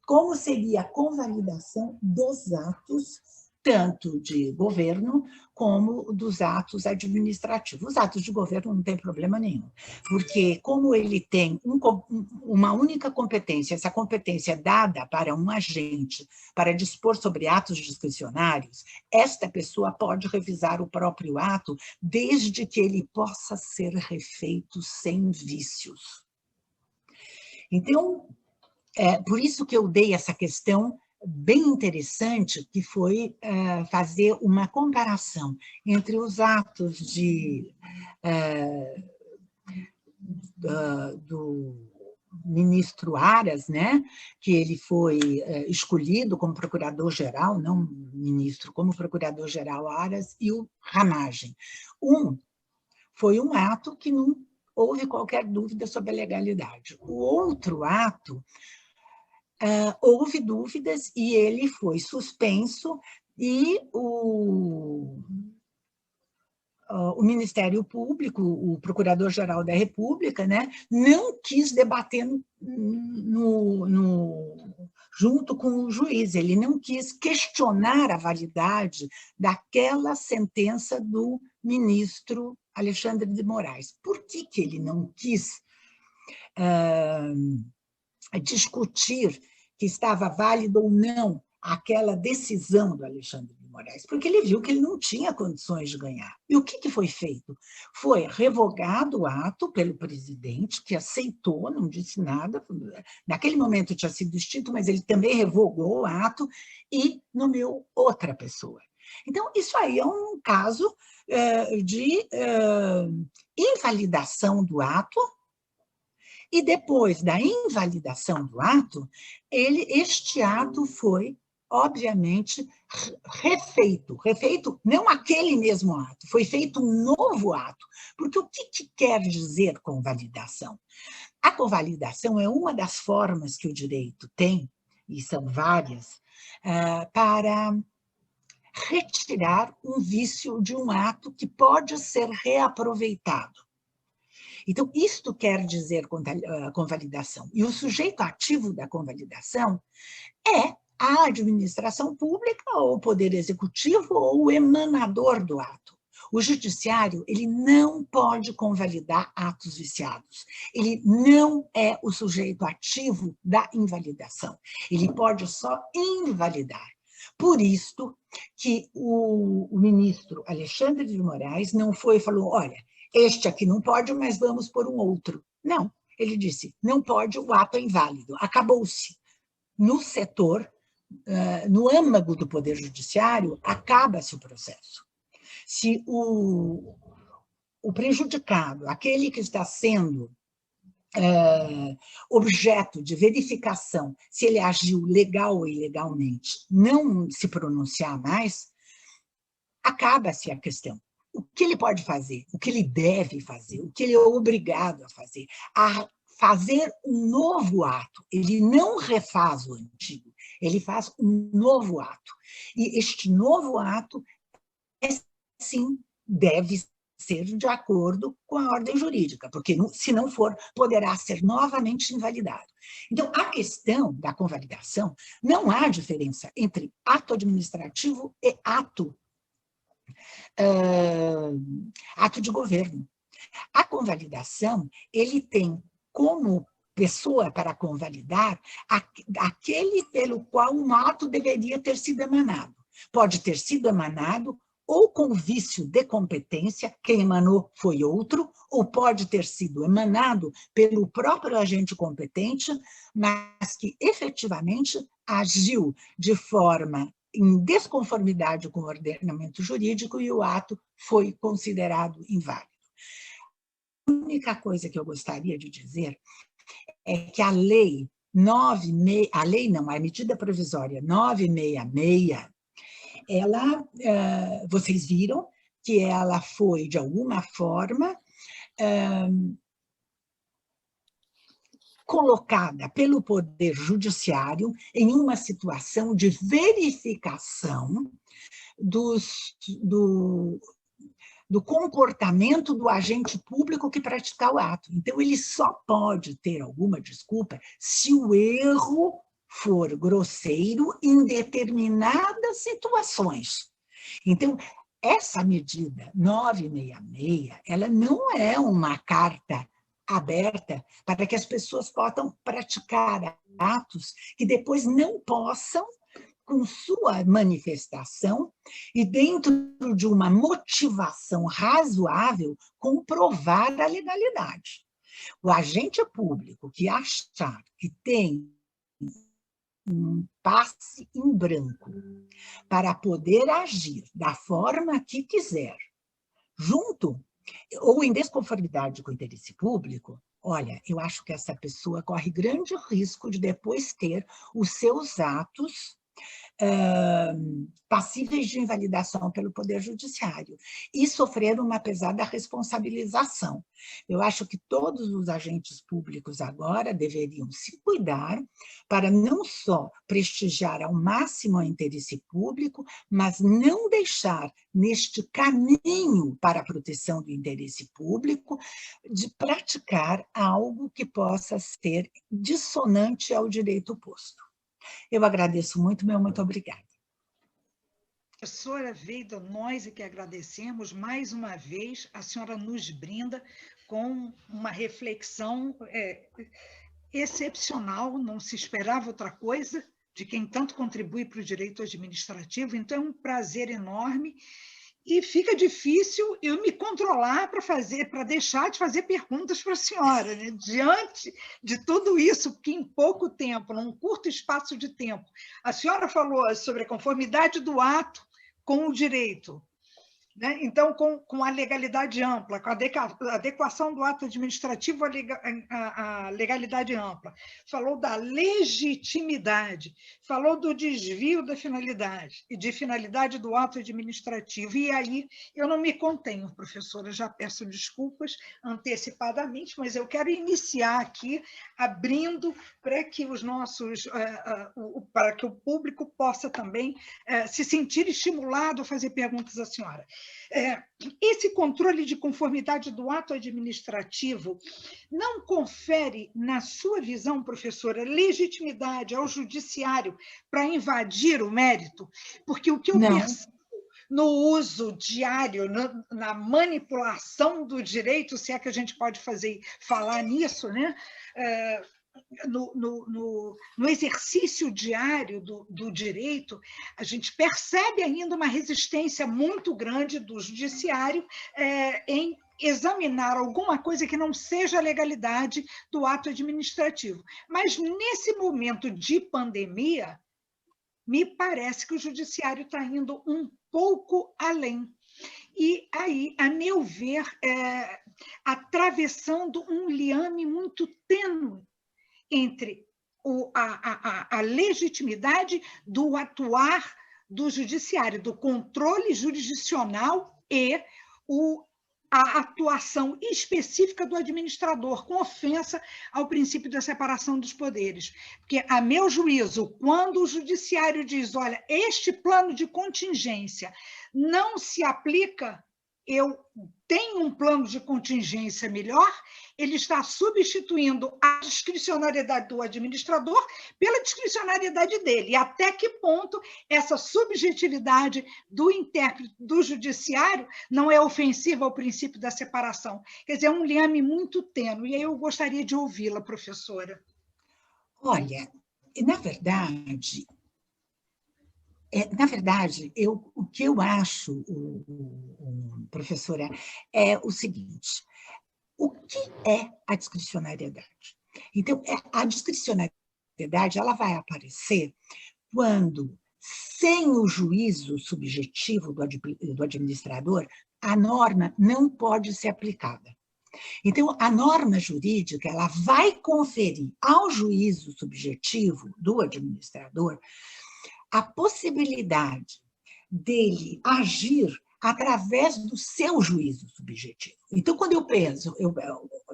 Como seria a convalidação dos atos, tanto de governo como dos atos administrativos. Os atos de governo não tem problema nenhum, porque como ele tem uma única competência, essa competência é dada para um agente para dispor sobre atos discricionários, esta pessoa pode revisar o próprio ato desde que ele possa ser refeito sem vícios. Então, por isso que eu dei essa questão bem interessante, que foi fazer uma comparação entre os atos do ministro Aras, né, que ele foi escolhido como procurador-geral, não ministro, como procurador-geral Aras, e o Ramagem. Foi um ato que não houve qualquer dúvida sobre a legalidade. O outro ato, houve dúvidas e ele foi suspenso e o Ministério Público, o Procurador-Geral da República, né, não quis debater junto com o juiz, ele não quis questionar a validade daquela sentença do ministro Alexandre de Moraes. Por que ele não quis discutir que estava válida ou não aquela decisão do Alexandre de Moraes, porque ele viu que ele não tinha condições de ganhar. E o que foi feito? Foi revogado o ato pelo presidente, que aceitou, não disse nada, naquele momento tinha sido extinto, mas ele também revogou o ato e nomeou outra pessoa. Então, isso aí é um caso de invalidação do ato, e depois da invalidação do ato, este ato foi, obviamente, refeito não aquele mesmo ato, foi feito um novo ato, porque o que quer dizer convalidação? A convalidação é uma das formas que o direito tem, e são várias, para retirar um vício de um ato que pode ser reaproveitado. Então, isto quer dizer convalidação. E o sujeito ativo da convalidação é a administração pública, ou o poder executivo, ou o emanador do ato. O judiciário, ele não pode convalidar atos viciados. Ele não é o sujeito ativo da invalidação. Ele pode só invalidar. Por isto que o ministro Alexandre de Moraes não foi e falou, olha, este aqui não pode, mas vamos por um outro. Não, ele disse, não pode, o ato é inválido. Acabou-se. No setor, no âmago do Poder Judiciário, acaba-se o processo. Se o prejudicado, aquele que está sendo objeto de verificação, se ele agiu legal ou ilegalmente, não se pronunciar mais, acaba-se a questão. O que ele pode fazer, o que ele deve fazer, o que ele é obrigado a fazer um novo ato. Ele não refaz o antigo, ele faz um novo ato. E este novo ato, sim, deve ser de acordo com a ordem jurídica, porque se não for, poderá ser novamente invalidado. Então, a questão da convalidação, não há diferença entre ato administrativo e ato de governo. A convalidação, ele tem como pessoa para convalidar aquele pelo qual um ato deveria ter sido emanado. Pode ter sido emanado ou com vício de competência, quem emanou foi outro, ou pode ter sido emanado pelo próprio agente competente, mas que efetivamente agiu de forma em desconformidade com o ordenamento jurídico e o ato foi considerado inválido. A única coisa que eu gostaria de dizer é que a medida provisória 966, ela, vocês viram que ela foi, de alguma forma, colocada pelo Poder Judiciário em uma situação de verificação do comportamento do agente público que praticar o ato. Então, ele só pode ter alguma desculpa se o erro for grosseiro em determinadas situações. Então, essa medida 966, ela não é uma carta aberta para que as pessoas possam praticar atos que depois não possam, com sua manifestação e dentro de uma motivação razoável, comprovar a legalidade. O agente público que achar que tem um passe em branco para poder agir da forma que quiser, junto ou em desconformidade com o interesse público, olha, eu acho que essa pessoa corre grande risco de depois ter os seus atos passíveis de invalidação pelo Poder Judiciário e sofrer uma pesada responsabilização. Eu acho que todos os agentes públicos agora deveriam se cuidar para não só prestigiar ao máximo o interesse público, mas não deixar neste caminho para a proteção do interesse público de praticar algo que possa ser dissonante ao direito posto. Eu agradeço muito, muito obrigada. Professora Veida, nós é que agradecemos. Mais uma vez, a senhora nos brinda com uma reflexão excepcional, não se esperava outra coisa de quem tanto contribui para o direito administrativo, então é um prazer enorme. E fica difícil eu me controlar para deixar de fazer perguntas para a senhora, né? Diante de tudo isso, porque em pouco tempo, num curto espaço de tempo, a senhora falou sobre a conformidade do ato com o direito, né? Então, com a legalidade ampla, com a adequação do ato administrativo à legalidade ampla, falou da legitimidade, falou do desvio da finalidade e de finalidade do ato administrativo. E aí eu não me contenho, professora, já peço desculpas antecipadamente, mas eu quero iniciar aqui abrindo para que os nossos, para que o público possa também se sentir estimulado a fazer perguntas à senhora. Esse controle de conformidade do ato administrativo não confere, na sua visão, professora, legitimidade ao judiciário para invadir o mérito? Porque o que eu percebo no uso diário, na manipulação do direito, se é que a gente pode falar nisso, né? No exercício diário do direito, a gente percebe ainda uma resistência muito grande do judiciário em examinar alguma coisa que não seja a legalidade do ato administrativo. Mas, nesse momento de pandemia, me parece que o judiciário está indo um pouco além. E aí, a meu ver, atravessando um liame muito tênue entre a legitimidade do atuar do judiciário, do controle jurisdicional e a atuação específica do administrador, com ofensa ao princípio da separação dos poderes. Porque, a meu juízo, quando o judiciário diz, olha, este plano de contingência não se aplica, eu tenho um plano de contingência melhor, ele está substituindo a discricionariedade do administrador pela discricionariedade dele. E até que ponto essa subjetividade do intérprete do judiciário não é ofensiva ao princípio da separação? Quer dizer, é um liame muito tênue, e aí eu gostaria de ouvi-la, professora. Olha, na verdade, o que eu acho, professora, é o seguinte: o que é a discricionariedade? Então, a discricionariedade ela vai aparecer quando, sem o juízo subjetivo do administrador, a norma não pode ser aplicada. Então, a norma jurídica ela vai conferir ao juízo subjetivo do administrador a possibilidade dele agir através do seu juízo subjetivo. Então, quando eu penso,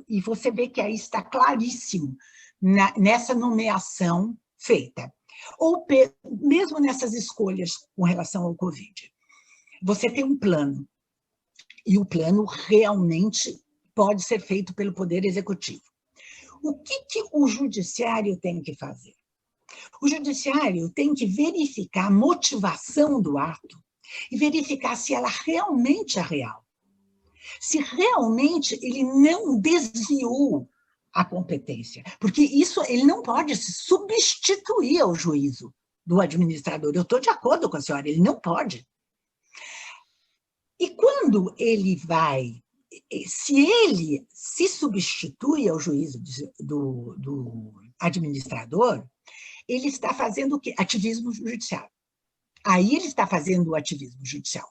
e você vê que aí está claríssimo nessa nomeação feita, ou mesmo nessas escolhas com relação ao Covid, você tem um plano, e o plano realmente pode ser feito pelo Poder Executivo. O que o judiciário tem que fazer? O judiciário tem que verificar a motivação do ato e verificar se ela realmente é real. Se realmente ele não desviou a competência. Porque isso ele não pode se substituir ao juízo do administrador. Eu estou de acordo com a senhora, ele não pode. E quando ele vai, se ele se substitui ao juízo do administrador, ele está fazendo o quê? Ativismo judicial. Aí ele está fazendo o ativismo judicial.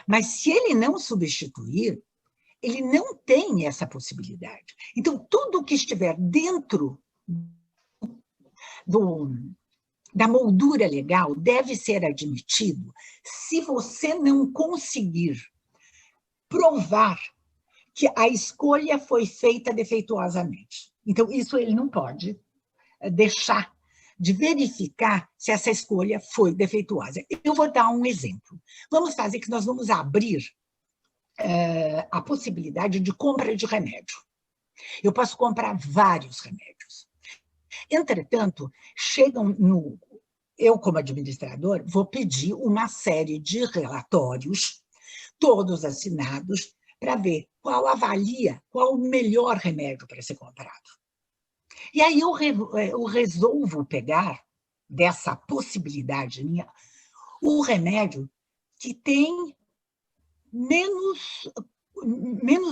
Mas se ele não substituir, ele não tem essa possibilidade. Então, tudo que estiver dentro da moldura legal deve ser admitido se você não conseguir provar que a escolha foi feita defeituosamente. Então, isso ele não pode deixar de verificar se essa escolha foi defeituosa. Eu vou dar um exemplo. Vamos fazer que nós vamos abrir a possibilidade de compra de remédio. Eu posso comprar vários remédios. Entretanto, eu, como administrador, vou pedir uma série de relatórios, todos assinados, para ver qual o melhor remédio para ser comprado. E aí eu resolvo pegar dessa possibilidade minha o remédio que tem menos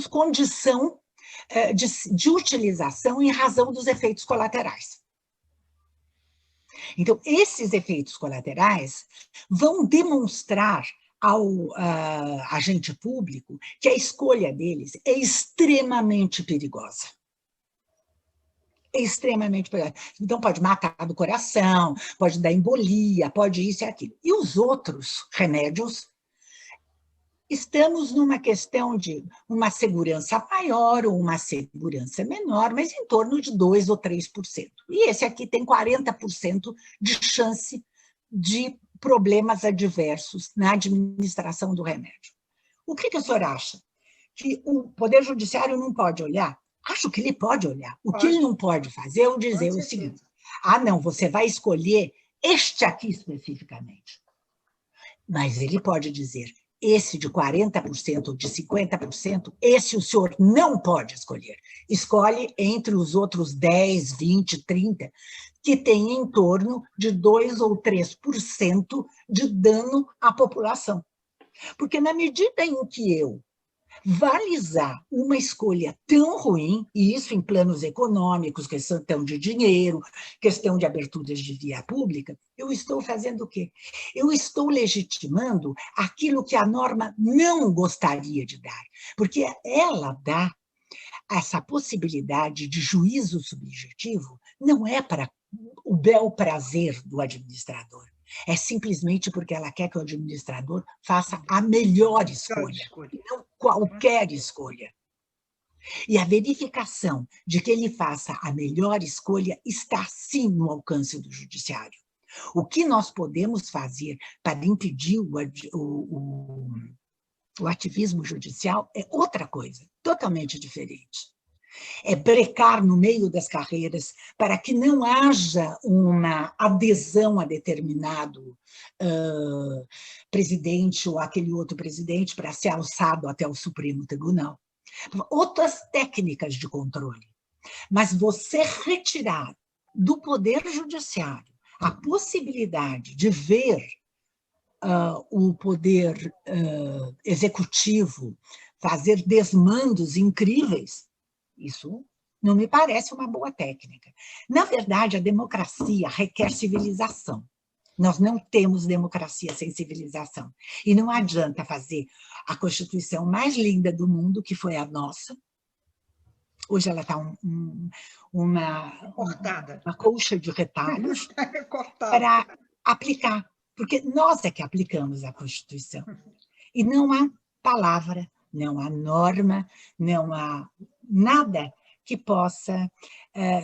condição de utilização em razão dos efeitos colaterais. Então, esses efeitos colaterais vão demonstrar ao agente público que a escolha deles é extremamente perigosa. É extremamente perigosa. Então, pode matar do coração, pode dar embolia, pode isso e aquilo. E os outros remédios, estamos numa questão de uma segurança maior ou uma segurança menor, mas em torno de 2% ou 3%. E esse aqui tem 40% de chance de problemas adversos na administração do remédio. O que o senhor acha? Que o Poder Judiciário não pode olhar? Acho que ele pode olhar. O que ele não pode fazer é dizer o seguinte: não, você vai escolher este aqui especificamente. Mas ele pode dizer: esse de 40% ou de 50%, esse o senhor não pode escolher. Escolhe entre os outros 10, 20, 30, que tem em torno de 2% ou 3% de dano à população. Porque na medida em que eu valizar uma escolha tão ruim, e isso em planos econômicos, questão de dinheiro, questão de aberturas de via pública, eu estou fazendo o quê? Eu estou legitimando aquilo que a norma não gostaria de dar, porque ela dá essa possibilidade de juízo subjetivo, não é para o bel prazer do administrador, é simplesmente porque ela quer que o administrador faça a melhor escolha, não qualquer escolha. E a verificação de que ele faça a melhor escolha está, sim, no alcance do judiciário. O que nós podemos fazer para impedir o ativismo judicial é outra coisa, totalmente diferente. É brecar no meio das carreiras para que não haja uma adesão a determinado presidente ou aquele outro presidente para ser alçado até o Supremo Tribunal. Outras técnicas de controle. Mas você retirar do Poder Judiciário a possibilidade de ver o Poder Executivo fazer desmandos incríveis, isso não me parece uma boa técnica. Na verdade, a democracia requer civilização. Nós não temos democracia sem civilização. E não adianta fazer a Constituição mais linda do mundo, que foi a nossa. Hoje ela está uma colcha de retalhos para aplicar. Porque nós é que aplicamos a Constituição. E não há palavra, não há norma, não há nada que possa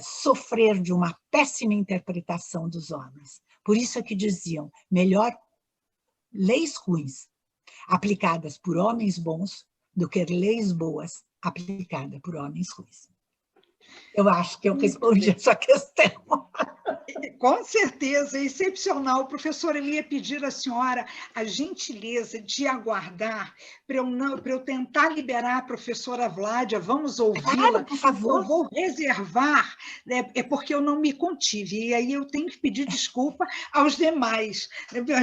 sofrer de uma péssima interpretação dos homens. Por isso é que diziam, melhor leis ruins aplicadas por homens bons do que leis boas aplicadas por homens ruins. Eu acho que eu respondi essa questão. Com certeza, é excepcional. Professora, eu ia pedir à senhora a gentileza de aguardar para eu tentar liberar a professora Vládia. Vamos ouvi-la. Claro, por favor. Eu vou reservar, né, porque eu não me contive, e aí eu tenho que pedir desculpa aos demais.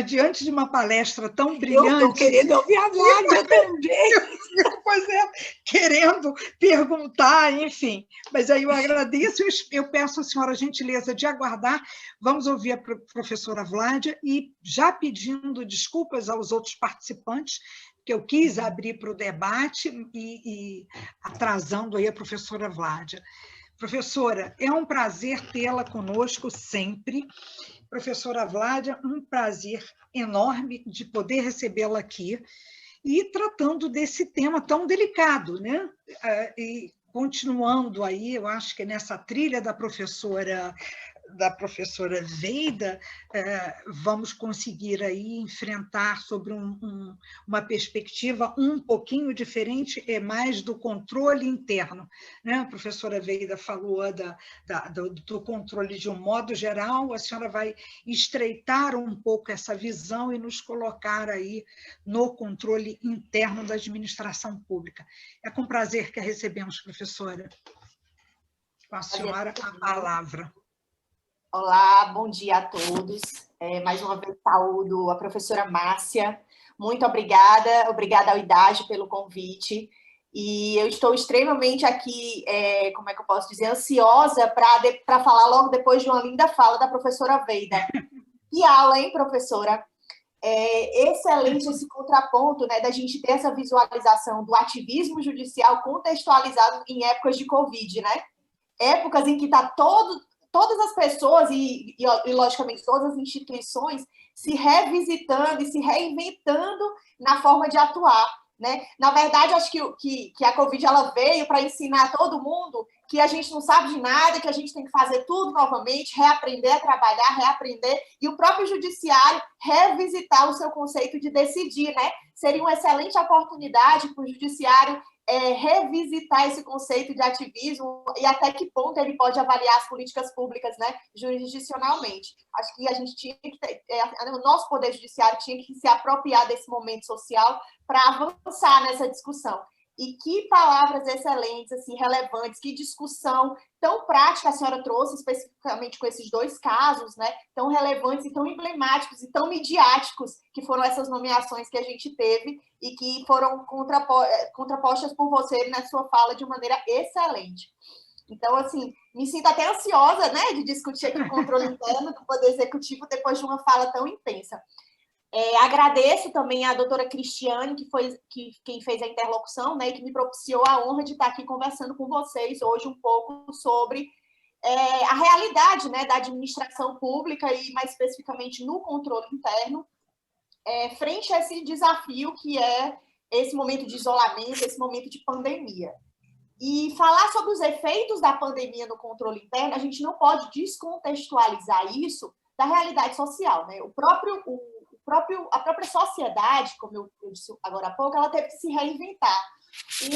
Diante de uma palestra tão brilhante... Eu estou querendo ouvir a Vládia também. Pois é, querendo perguntar, enfim. Mas aí eu agradeço, eu peço à senhora a gentileza de aguardar. Vamos ouvir a professora Vládia e já pedindo desculpas aos outros participantes, que eu quis abrir para o debate e atrasando aí a professora Vládia. Professora, é um prazer tê-la conosco sempre. Professora Vládia, um prazer enorme de poder recebê-la aqui e tratando desse tema tão delicado, né? E continuando aí, eu acho que nessa trilha da professora Veida, vamos conseguir aí enfrentar sobre uma perspectiva um pouquinho diferente, é mais do controle interno, né? A professora Veida falou do controle de um modo geral, a senhora vai estreitar um pouco essa visão e nos colocar aí no controle interno da administração pública. É com prazer que a recebemos, professora. Com a senhora, a palavra. Olá, bom dia a todos. Mais uma vez, saúdo a professora Márcia. Muito obrigada, obrigada ao IDAGE pelo convite. E eu estou extremamente aqui, como é que eu posso dizer, ansiosa para falar logo depois de uma linda fala da professora Veida. Que aula, hein, professora? Excelente esse contraponto, né, da gente ter essa visualização do ativismo judicial contextualizado em épocas de Covid, né? Épocas em que está todas as pessoas e, logicamente, todas as instituições se revisitando e se reinventando na forma de atuar, né? Na verdade, acho que a Covid ela veio para ensinar todo mundo que a gente não sabe de nada, que a gente tem que fazer tudo novamente, reaprender a trabalhar, reaprender, e o próprio judiciário revisitar o seu conceito de decidir, né? Seria uma excelente oportunidade para o judiciário revisitar esse conceito de ativismo e até que ponto ele pode avaliar as políticas públicas, né, jurisdicionalmente. Acho que a gente tinha que ter, o nosso poder judiciário tinha que se apropriar desse momento social para avançar nessa discussão. E que palavras excelentes, assim, relevantes, que discussão tão prática a senhora trouxe, especificamente com esses dois casos, né, tão relevantes e tão emblemáticos e tão midiáticos, que foram essas nomeações que a gente teve e que foram contrapostas por você na sua fala de maneira excelente. Então, assim, me sinto até ansiosa, né, de discutir aqui o controle interno do Poder Executivo depois de uma fala tão intensa. Agradeço também à doutora Cristiane, quem fez a interlocução, né, e que me propiciou a honra de estar aqui conversando com vocês hoje um pouco sobre a realidade, né, da administração pública e, mais especificamente, no controle interno, frente a esse desafio que é esse momento de isolamento, esse momento de pandemia. E falar sobre os efeitos da pandemia no controle interno, a gente não pode descontextualizar isso da realidade social, né? A própria sociedade, como eu disse agora há pouco, ela teve que se reinventar.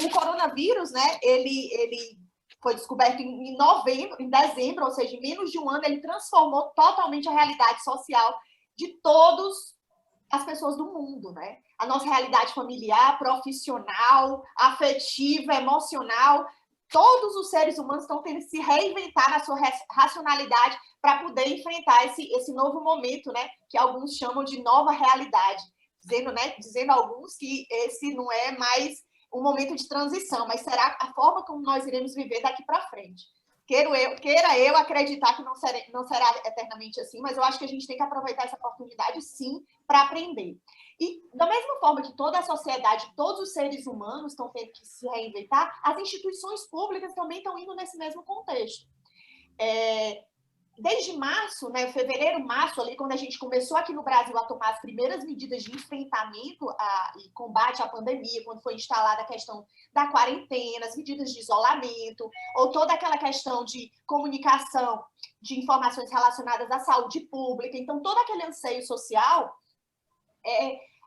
O coronavírus, né, ele foi descoberto em dezembro, ou seja, em menos de um ano, ele transformou totalmente a realidade social de todas as pessoas do mundo, né? A nossa realidade familiar, profissional, afetiva, emocional, todos os seres humanos estão tendo que se reinventar na sua racionalidade para poder enfrentar esse novo momento, né, que alguns chamam de nova realidade, dizendo alguns que esse não é mais um momento de transição, mas será a forma como nós iremos viver daqui para frente. Queira eu acreditar que não será eternamente assim, mas eu acho que a gente tem que aproveitar essa oportunidade, sim, para aprender. E, da mesma forma que toda a sociedade, todos os seres humanos estão tendo que se reinventar, as instituições públicas também estão indo nesse mesmo contexto. Desde março, né, fevereiro, março, ali, quando a gente começou aqui no Brasil a tomar as primeiras medidas de enfrentamento e combate à pandemia, quando foi instalada a questão da quarentena, as medidas de isolamento, ou toda aquela questão de comunicação de informações relacionadas à saúde pública, então todo aquele anseio social,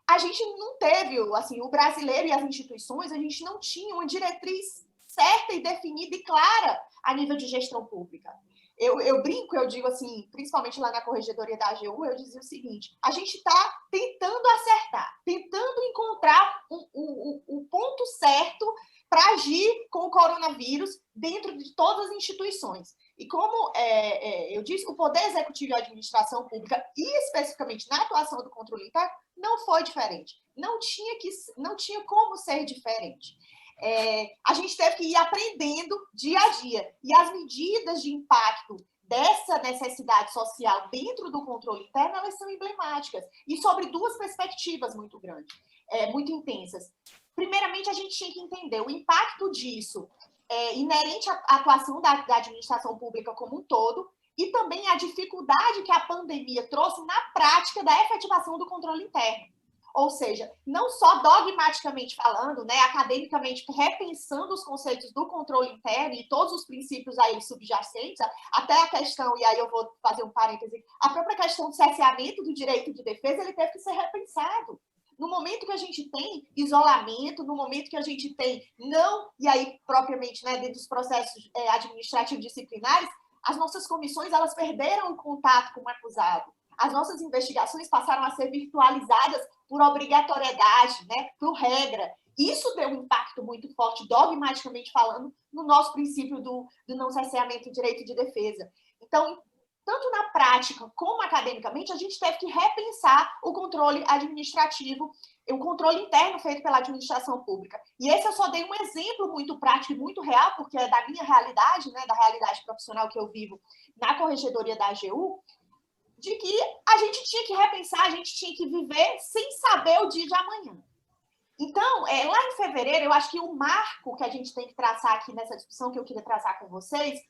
a gente não teve, assim, o brasileiro e as instituições, a gente não tinha uma diretriz certa e definida e clara a nível de gestão pública. Eu brinco, eu digo assim, principalmente lá na corregedoria da AGU, eu dizia o seguinte: a gente está tentando acertar, tentando encontrar o ponto certo para agir com o coronavírus dentro de todas as instituições. E como eu disse, o Poder Executivo e a Administração Pública, e especificamente na atuação do controle interno, não foi diferente. Não tinha como ser diferente. A gente teve que ir aprendendo dia a dia. E as medidas de impacto dessa necessidade social dentro do controle interno, elas são emblemáticas. E sobre duas perspectivas muito grandes, muito intensas. Primeiramente, a gente tinha que entender o impacto disso inerente à atuação da administração pública como um todo, e também a dificuldade que a pandemia trouxe na prática da efetivação do controle interno. Ou seja, não só dogmaticamente falando, né, academicamente repensando os conceitos do controle interno e todos os princípios a ele subjacentes, até a questão, e aí eu vou fazer um parêntese, a própria questão do cerceamento do direito de defesa, ele teve que ser repensado. No momento que a gente tem isolamento, no momento que a gente tem e aí propriamente, né, dentro dos processos administrativos disciplinares, as nossas comissões, elas perderam o contato com o acusado. As nossas investigações passaram a ser virtualizadas por obrigatoriedade, né, por regra. Isso deu um impacto muito forte, dogmaticamente falando, no nosso princípio do não cerceamento e direito de defesa. Então, tanto na prática como academicamente, a gente teve que repensar o controle administrativo, o controle interno feito pela administração pública. E esse eu só dei um exemplo muito prático e muito real, porque é da minha realidade, né, da realidade profissional que eu vivo na corregedoria da AGU, de que a gente tinha que repensar, a gente tinha que viver sem saber o dia de amanhã. Então, lá em fevereiro, eu acho que o marco que a gente tem que traçar aqui nessa discussão, que eu queria traçar com vocês,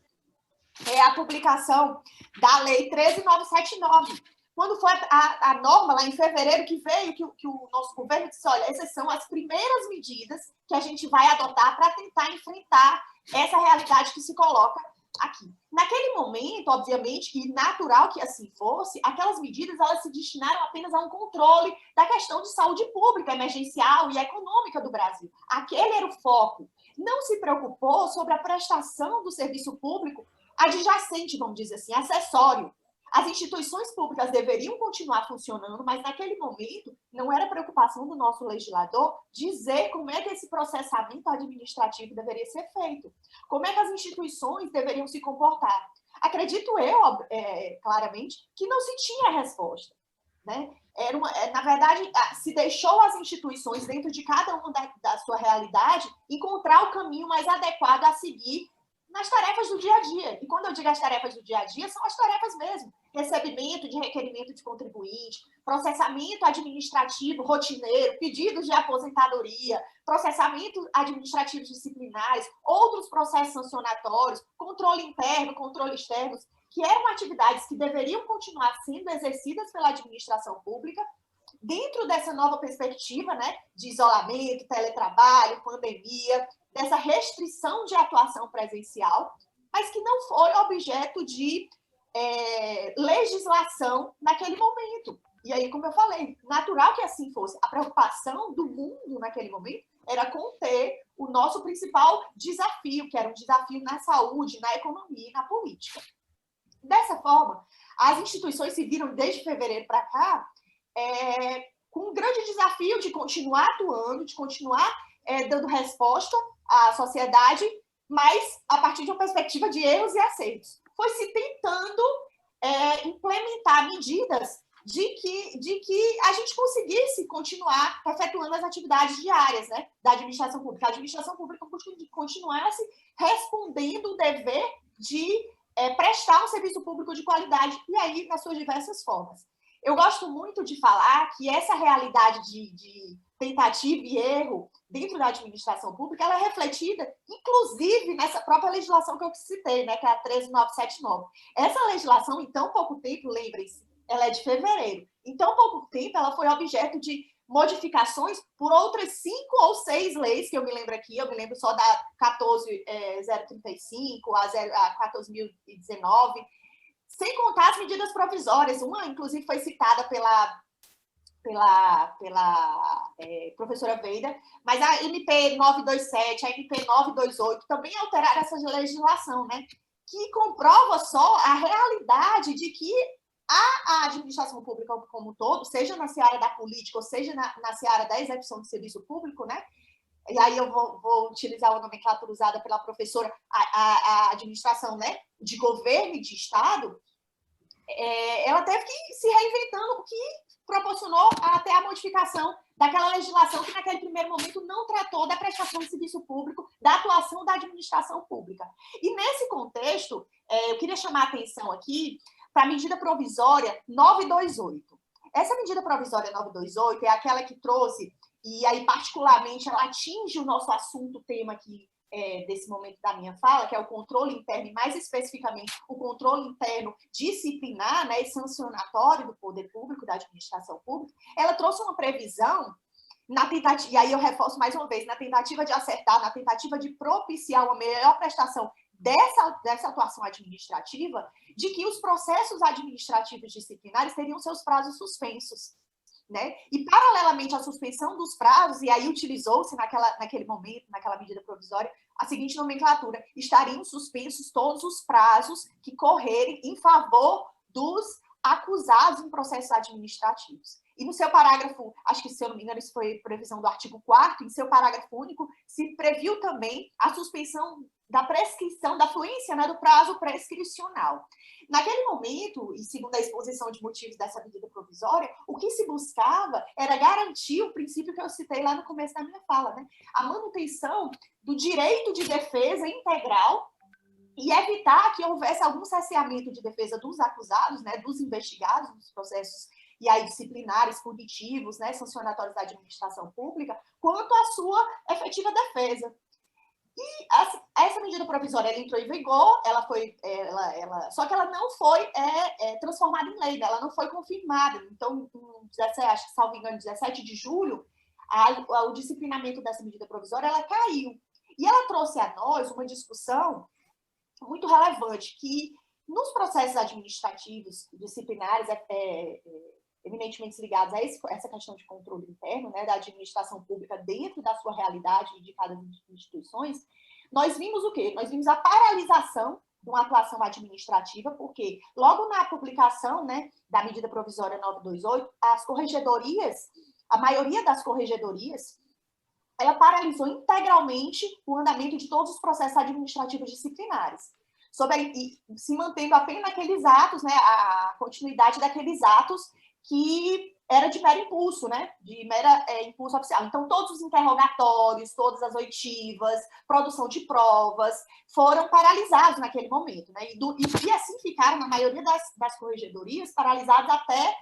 é a publicação da Lei 13.979. Quando foi a norma, lá em fevereiro, que veio, que o nosso governo disse, olha, essas são as primeiras medidas que a gente vai adotar para tentar enfrentar essa realidade que se coloca aqui. Naquele momento, obviamente, e natural que assim fosse, aquelas medidas elas se destinaram apenas a um controle da questão de saúde pública, emergencial e econômica do Brasil. Aquele era o foco. Não se preocupou sobre a prestação do serviço público adjacente, vamos dizer assim, acessório. As instituições públicas deveriam continuar funcionando, mas naquele momento não era preocupação do nosso legislador dizer como é que esse processamento administrativo deveria ser feito, como é que as instituições deveriam se comportar. Acredito eu, claramente, que não se tinha resposta, né? Na verdade, se deixou as instituições, dentro de cada uma da sua realidade, encontrar o caminho mais adequado a seguir nas tarefas do dia a dia. E quando eu digo as tarefas do dia a dia, são as tarefas mesmo. Recebimento de requerimento de contribuinte, processamento administrativo rotineiro, pedidos de aposentadoria, processamento administrativo disciplinares, outros processos sancionatórios, controle interno, controle externo, que eram atividades que deveriam continuar sendo exercidas pela administração pública, dentro dessa nova perspectiva, né, de isolamento, teletrabalho, pandemia, dessa restrição de atuação presencial, mas que não foi objeto de legislação naquele momento. E aí, como eu falei, natural que assim fosse. A preocupação do mundo naquele momento era conter o nosso principal desafio, que era um desafio na saúde, na economia e na política. Dessa forma, as instituições se viram, desde fevereiro para cá, com um grande desafio de continuar atuando, de continuar dando resposta à sociedade, mas a partir de uma perspectiva de erros e acertos. Foi se tentando implementar medidas de que a gente conseguisse continuar efetuando as atividades diárias, né, da administração pública. A administração pública continuasse respondendo o dever de prestar um serviço público de qualidade, e aí nas suas diversas formas. Eu gosto muito de falar que essa realidade de tentativa e erro dentro da administração pública, ela é refletida, inclusive, nessa própria legislação que eu citei, né, que é a 13.979. Essa legislação, em tão pouco tempo, lembrem-se, ela é de fevereiro. Em tão pouco tempo, ela foi objeto de modificações por outras 5 ou 6 leis, que eu me lembro aqui, eu me lembro só da 14.035, a 14.019, sem contar as medidas provisórias. Uma, inclusive, foi citada pela professora Veida, mas a MP 927, a MP 928 também alteraram essa legislação, né? Que comprova só a realidade de que a administração pública como um todo, seja na seara da política ou seja na seara da execução do serviço público, né? E aí eu vou utilizar a nomenclatura usada pela professora, a administração, né, de governo e de Estado, ela teve que ir se reinventando, o que proporcionou até a modificação daquela legislação que, naquele primeiro momento, não tratou da prestação de serviço público, da atuação da administração pública. E, nesse contexto, eu queria chamar a atenção aqui para a medida provisória 928. Essa medida provisória 928 é aquela que trouxe, e aí, particularmente, ela atinge o nosso assunto, tema aqui, desse momento da minha fala, que é o controle interno, e mais especificamente o controle interno disciplinar, né, e sancionatório do poder público, da administração pública. Ela trouxe uma previsão, e aí eu reforço mais uma vez, na tentativa de acertar, na tentativa de propiciar uma melhor prestação dessa atuação administrativa, de que os processos administrativos disciplinares teriam seus prazos suspensos, né? E, paralelamente à suspensão dos prazos, e aí utilizou-se naquele momento, naquela medida provisória, a seguinte nomenclatura: estariam suspensos todos os prazos que correrem em favor dos acusados em processos administrativos. e no seu parágrafo, acho que, se eu não me engano, isso foi previsão do artigo 4º, em seu parágrafo único, se previu também a suspensão da prescrição, da fluência, né, do prazo prescricional. Naquele momento, e segundo a exposição de motivos dessa medida provisória, o que se buscava era garantir o princípio que eu citei lá no começo da minha fala, né? A manutenção do direito de defesa integral e evitar que houvesse algum cerceamento de defesa dos acusados, né, dos investigados nos processos e aí disciplinares, punitivos, né, sancionatórios da administração pública, quanto à sua efetiva defesa. E essa medida provisória ela entrou em vigor, só que ela não foi transformada em lei, né? Ela não foi confirmada. Então, acho que, salvo engano, 17 de julho, o disciplinamento dessa medida provisória ela caiu. E ela trouxe a nós uma discussão muito relevante, que nos processos administrativos disciplinares, eminentemente ligados a essa questão de controle interno, né, da administração pública dentro da sua realidade de cada instituições, nós vimos o quê? Nós vimos a paralisação de uma atuação administrativa, porque logo na publicação, né, da medida provisória 928, as corregedorias, a maioria das corregedorias, ela paralisou integralmente o andamento de todos os processos administrativos disciplinares, se mantendo apenas aqueles atos, né, a continuidade daqueles atos que era de mero impulso, né? De mera impulso oficial. Então, todos os interrogatórios, todas as oitivas, produção de provas, foram paralisados naquele momento, né? E assim ficaram, na maioria das corregedorias, paralisados até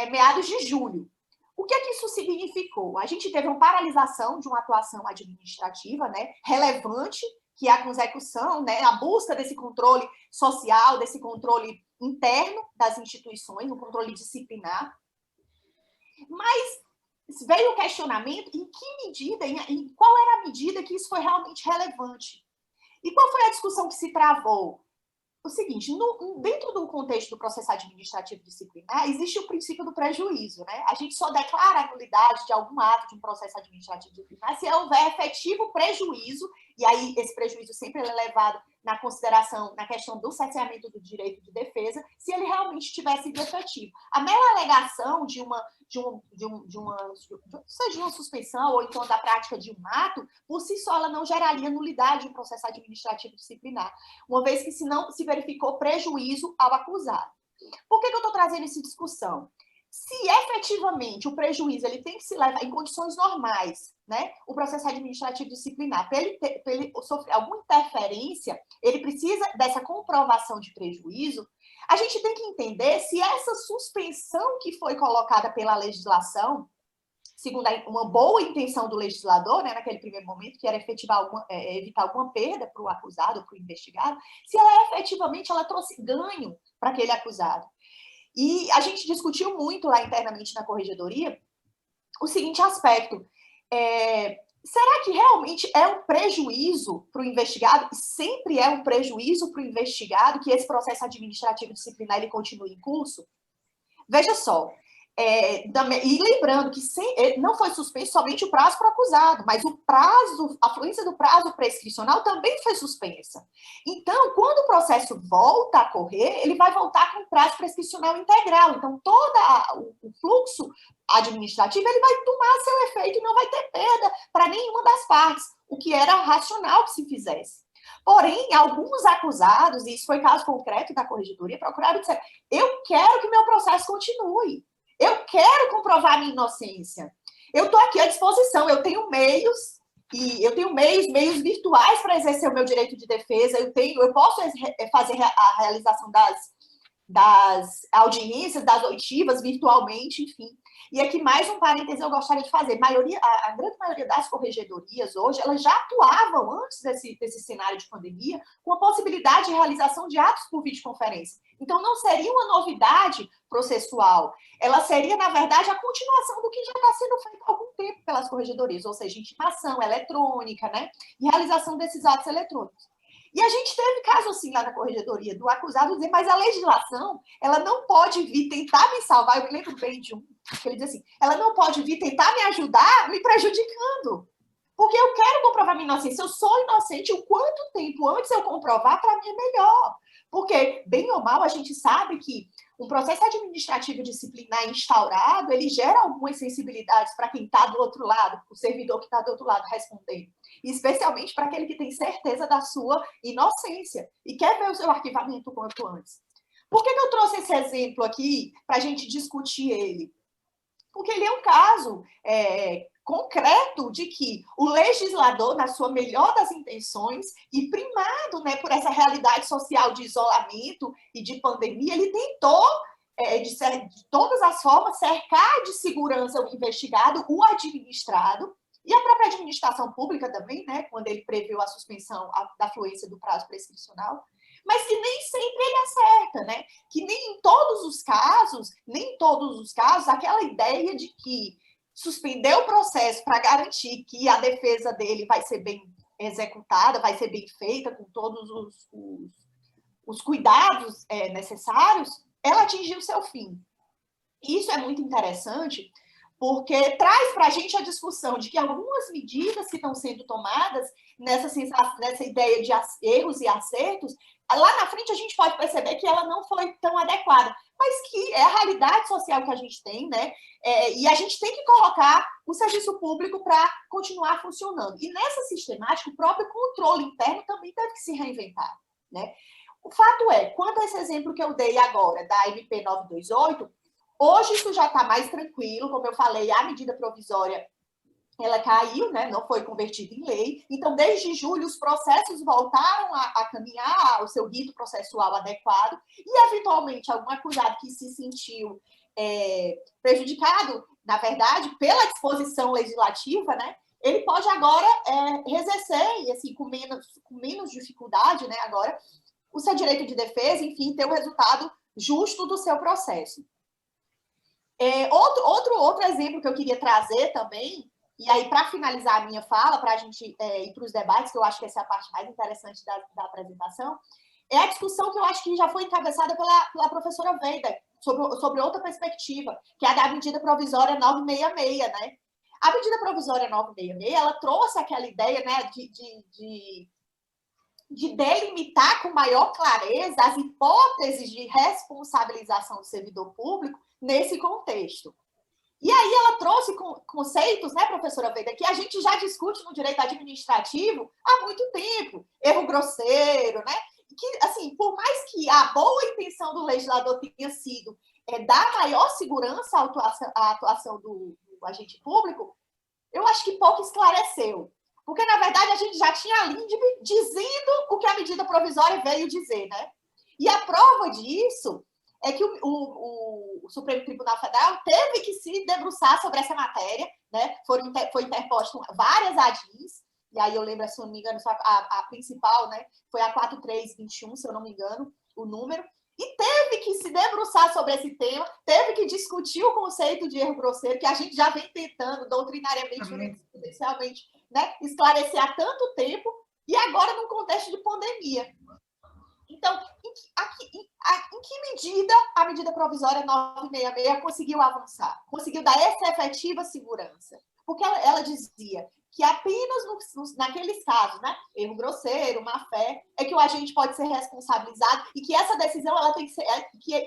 meados de julho. O que é que isso significou? A gente teve uma paralisação de uma atuação administrativa, né, relevante, que é a consecução, né, a busca desse controle social, desse controle interno das instituições, um controle disciplinar. Mas veio o questionamento em que medida, em qual era a medida que isso foi realmente relevante. E qual foi a discussão que se travou? O seguinte, dentro do contexto do processo administrativo disciplinar, existe o princípio do prejuízo, né? A gente só declara a nulidade de algum ato de um processo administrativo disciplinar se houver efetivo prejuízo, e aí esse prejuízo sempre é levado na consideração, na questão do cerceamento do direito de defesa, se ele realmente tivesse sido efetivo. A mera alegação seja uma suspensão ou então da prática de um ato, por si só ela não geraria nulidade de um processo administrativo disciplinar, uma vez que se não se verificou prejuízo ao acusado. Por que eu estou trazendo essa discussão? Se efetivamente o prejuízo ele tem que se levar em condições normais, né? O processo administrativo disciplinar, para ele sofrer alguma interferência, ele precisa dessa comprovação de prejuízo. A gente tem que entender se essa suspensão que foi colocada pela legislação, segundo uma boa intenção do legislador, né, naquele primeiro momento, que era evitar alguma perda para o acusado, para o investigado, se ela efetivamente trouxe ganho para aquele acusado. E a gente discutiu muito lá internamente na corregedoria o seguinte aspecto: será que realmente é um prejuízo para o investigado, e sempre é um prejuízo para o investigado que esse processo administrativo disciplinar ele continue em curso? Veja só, e lembrando que não foi suspenso somente o prazo para o acusado, mas a fluência do prazo prescricional também foi suspensa. Então, quando o processo volta a correr, ele vai voltar com o prazo prescricional integral. Então, todo o fluxo administrativo ele vai tomar seu efeito e não vai ter perda para nenhuma das partes, o que era racional que se fizesse. Porém, alguns acusados, e isso foi caso concreto da corregedoria, procuraram dizer: eu quero que meu processo continue. Eu quero comprovar a minha inocência. Eu estou aqui à disposição, eu tenho meios virtuais para exercer o meu direito de defesa, eu posso fazer a realização das audiências, das oitivas virtualmente, enfim. E aqui mais um parêntese eu gostaria de fazer. A grande maioria das corregedorias hoje, elas já atuavam antes desse cenário de pandemia com a possibilidade de realização de atos por videoconferência. Então, não seria uma novidade processual. Ela seria, na verdade, a continuação do que já está sendo feito há algum tempo pelas corregedorias, ou seja, intimação eletrônica, né? E realização desses atos eletrônicos. E a gente teve caso assim lá na corregedoria do acusado dizer: mas a legislação, ela não pode vir tentar me salvar. Eu me lembro bem de um que ele diz assim: ela não pode vir tentar me ajudar me prejudicando, porque eu quero comprovar minha inocência. Eu sou inocente, o quanto tempo antes eu comprovar, para mim é melhor. Porque, bem ou mal, a gente sabe que um processo administrativo disciplinar instaurado, ele gera algumas sensibilidades para quem está do outro lado, o servidor que está do outro lado respondendo, e especialmente para aquele que tem certeza da sua inocência e quer ver o seu arquivamento o quanto antes. Por que eu trouxe esse exemplo aqui para a gente discutir ele? Porque ele é um caso concreto de que o legislador, na sua melhor das intenções, e primado, né, por essa realidade social de isolamento e de pandemia, ele tentou, de todas as formas, cercar de segurança o investigado, o administrado, e a própria administração pública também, né, quando ele previu a suspensão da fluência do prazo prescricional, mas que nem sempre ele acerta, né? Que nem em todos os casos, aquela ideia de que suspender o processo para garantir que a defesa dele vai ser bem executada, vai ser bem feita, com todos os cuidados necessários, ela atingiu seu fim. Isso é muito interessante, porque traz para a gente a discussão de que algumas medidas que estão sendo tomadas nessa ideia de erros e acertos, lá na frente a gente pode perceber que ela não foi tão adequada, mas que é a realidade social que a gente tem, né? E a gente tem que colocar o serviço público para continuar funcionando. E nessa sistemática, o próprio controle interno também teve que se reinventar, né? O fato é, quanto a esse exemplo que eu dei agora, da MP 928, hoje isso já está mais tranquilo, como eu falei, a medida provisória ela caiu, né? Não foi convertida em lei. Então, desde julho, os processos voltaram a caminhar ao seu rito processual adequado e, eventualmente, algum acusado que se sentiu prejudicado, na verdade, pela disposição legislativa, né? Ele pode agora exercer, e assim, com menos dificuldade, né? Agora, o seu direito de defesa, enfim, ter o resultado justo do seu processo. Outro exemplo que eu queria trazer também, e aí, para finalizar a minha fala, para a gente ir para os debates, que eu acho que essa é a parte mais interessante da apresentação, é a discussão que eu acho que já foi encabeçada pela professora Weida, sobre outra perspectiva, que é a da medida provisória 966, né? A medida provisória 966, ela trouxe aquela ideia, né, de delimitar com maior clareza as hipóteses de responsabilização do servidor público nesse contexto. E aí ela trouxe conceitos, né, professora Weida, que a gente já discute no direito administrativo há muito tempo. Erro grosseiro, né? Que, assim, por mais que a boa intenção do legislador tenha sido dar maior segurança à atuação do agente público, eu acho que pouco esclareceu. Porque, na verdade, a gente já tinha a LINDB dizendo o que a medida provisória veio dizer, né? E a prova disso é que o Supremo Tribunal Federal teve que se debruçar sobre essa matéria, né? Foi interposto várias ADIs, e aí eu lembro, se eu não me engano, a principal, né? Foi a 4321, se eu não me engano, o número, e teve que se debruçar sobre esse tema, teve que discutir o conceito de erro grosseiro, que a gente já vem tentando, doutrinariamente, jurisprudencialmente, né? Esclarecer há tanto tempo, e agora num contexto de pandemia. Então, em que medida a medida provisória 966 conseguiu avançar? Conseguiu dar essa efetiva segurança? Porque ela dizia que apenas naqueles casos, né, erro grosseiro, má-fé, é que o agente pode ser responsabilizado e que essa decisão ela tem que ser,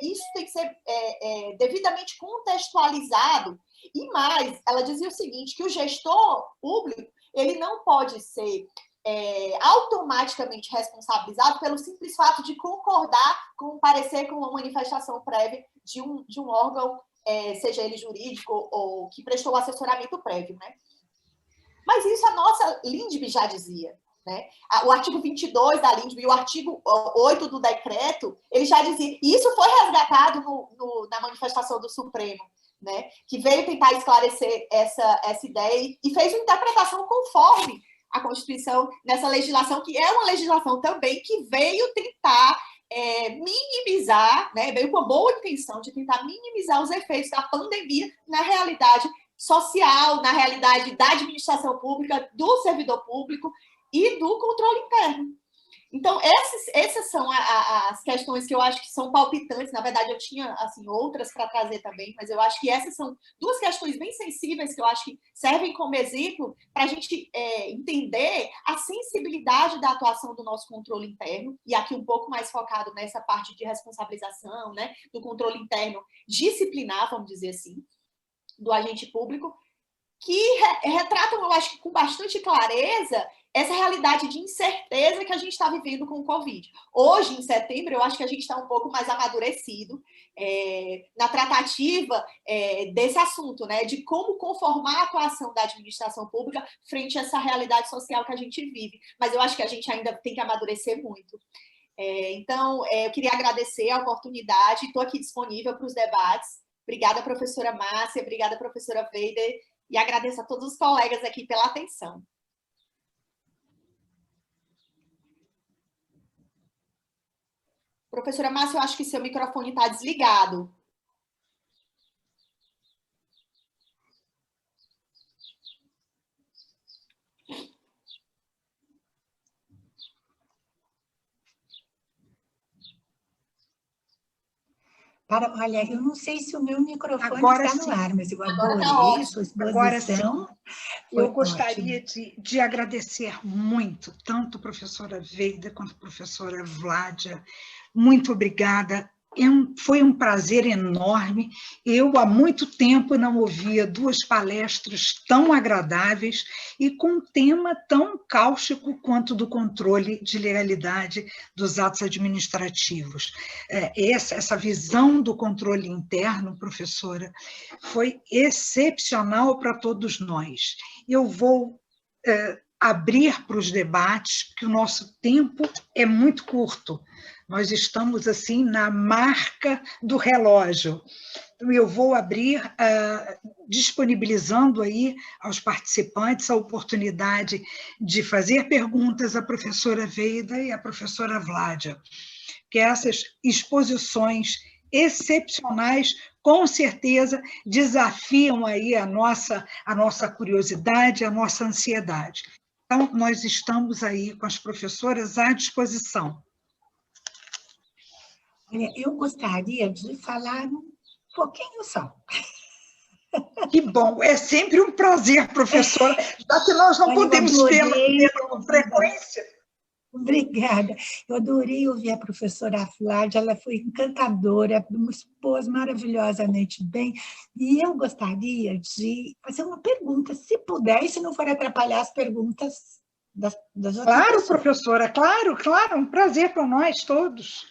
isso tem que ser devidamente contextualizado. E mais, ela dizia o seguinte, que o gestor público ele não pode ser automaticamente responsabilizado pelo simples fato de concordar com o parecer com uma manifestação prévia de um órgão, seja ele jurídico ou que prestou o assessoramento prévio, né? Mas isso a nossa LINDB já dizia, né? O artigo 22 da LINDB e o artigo 8 do decreto, ele já dizia, e isso foi resgatado na manifestação do Supremo, né? Que veio tentar esclarecer essa ideia e fez uma interpretação conforme a Constituição nessa legislação, que é uma legislação também que veio tentar minimizar, né, veio com a boa intenção de tentar minimizar os efeitos da pandemia na realidade social, na realidade da administração pública, do servidor público e do controle interno. Então, essas são as questões que eu acho que são palpitantes. Na verdade, eu tinha assim, outras para trazer também, mas eu acho que essas são duas questões bem sensíveis que eu acho que servem como exemplo para a gente entender a sensibilidade da atuação do nosso controle interno, e aqui um pouco mais focado nessa parte de responsabilização, né, do controle interno disciplinar, vamos dizer assim, do agente público, que retratam, eu acho que com bastante clareza, essa realidade de incerteza que a gente está vivendo com o Covid. Hoje, em setembro, eu acho que a gente está um pouco mais amadurecido na tratativa desse assunto, né, de como conformar a atuação da administração pública frente a essa realidade social que a gente vive. Mas eu acho que a gente ainda tem que amadurecer muito. Então, eu queria agradecer a oportunidade, estou aqui disponível para os debates. Obrigada, professora Márcia, obrigada, professora Weider, e agradeço a todos os colegas aqui pela atenção. Professora Márcia, eu acho que seu microfone está desligado. Olha, eu não sei se o meu microfone Agora está sim. no ar, mas eu Agora tá adorei ótimo. sua Agora sim. exposição. Eu gostaria de agradecer muito, tanto a professora Weider quanto a professora Vládia. Muito obrigada. Foi um prazer enorme. Eu, há muito tempo, não ouvia duas palestras tão agradáveis e com um tema tão cáustico quanto do controle de legalidade dos atos administrativos. Essa visão do controle interno, professora, foi excepcional para todos nós. Eu vou abrir para os debates, que o nosso tempo é muito curto. Nós estamos, assim, na marca do relógio. Então, eu vou abrir, disponibilizando aí aos participantes a oportunidade de fazer perguntas à professora Weider e à professora Vládia, que essas exposições excepcionais, com certeza, desafiam aí a nossa curiosidade, a nossa ansiedade. Então, nós estamos aí com as professoras à disposição. Eu gostaria de falar um pouquinho só. Que bom, é sempre um prazer, professora, já que nós não podemos tê-la com frequência. Obrigada. Eu adorei ouvir a professora Vládia, ela foi encantadora, me expôs maravilhosamente bem. E eu gostaria de fazer uma pergunta, se puder, e se não for atrapalhar as perguntas das outras Claro, pessoas. professora, claro, um prazer para nós todos.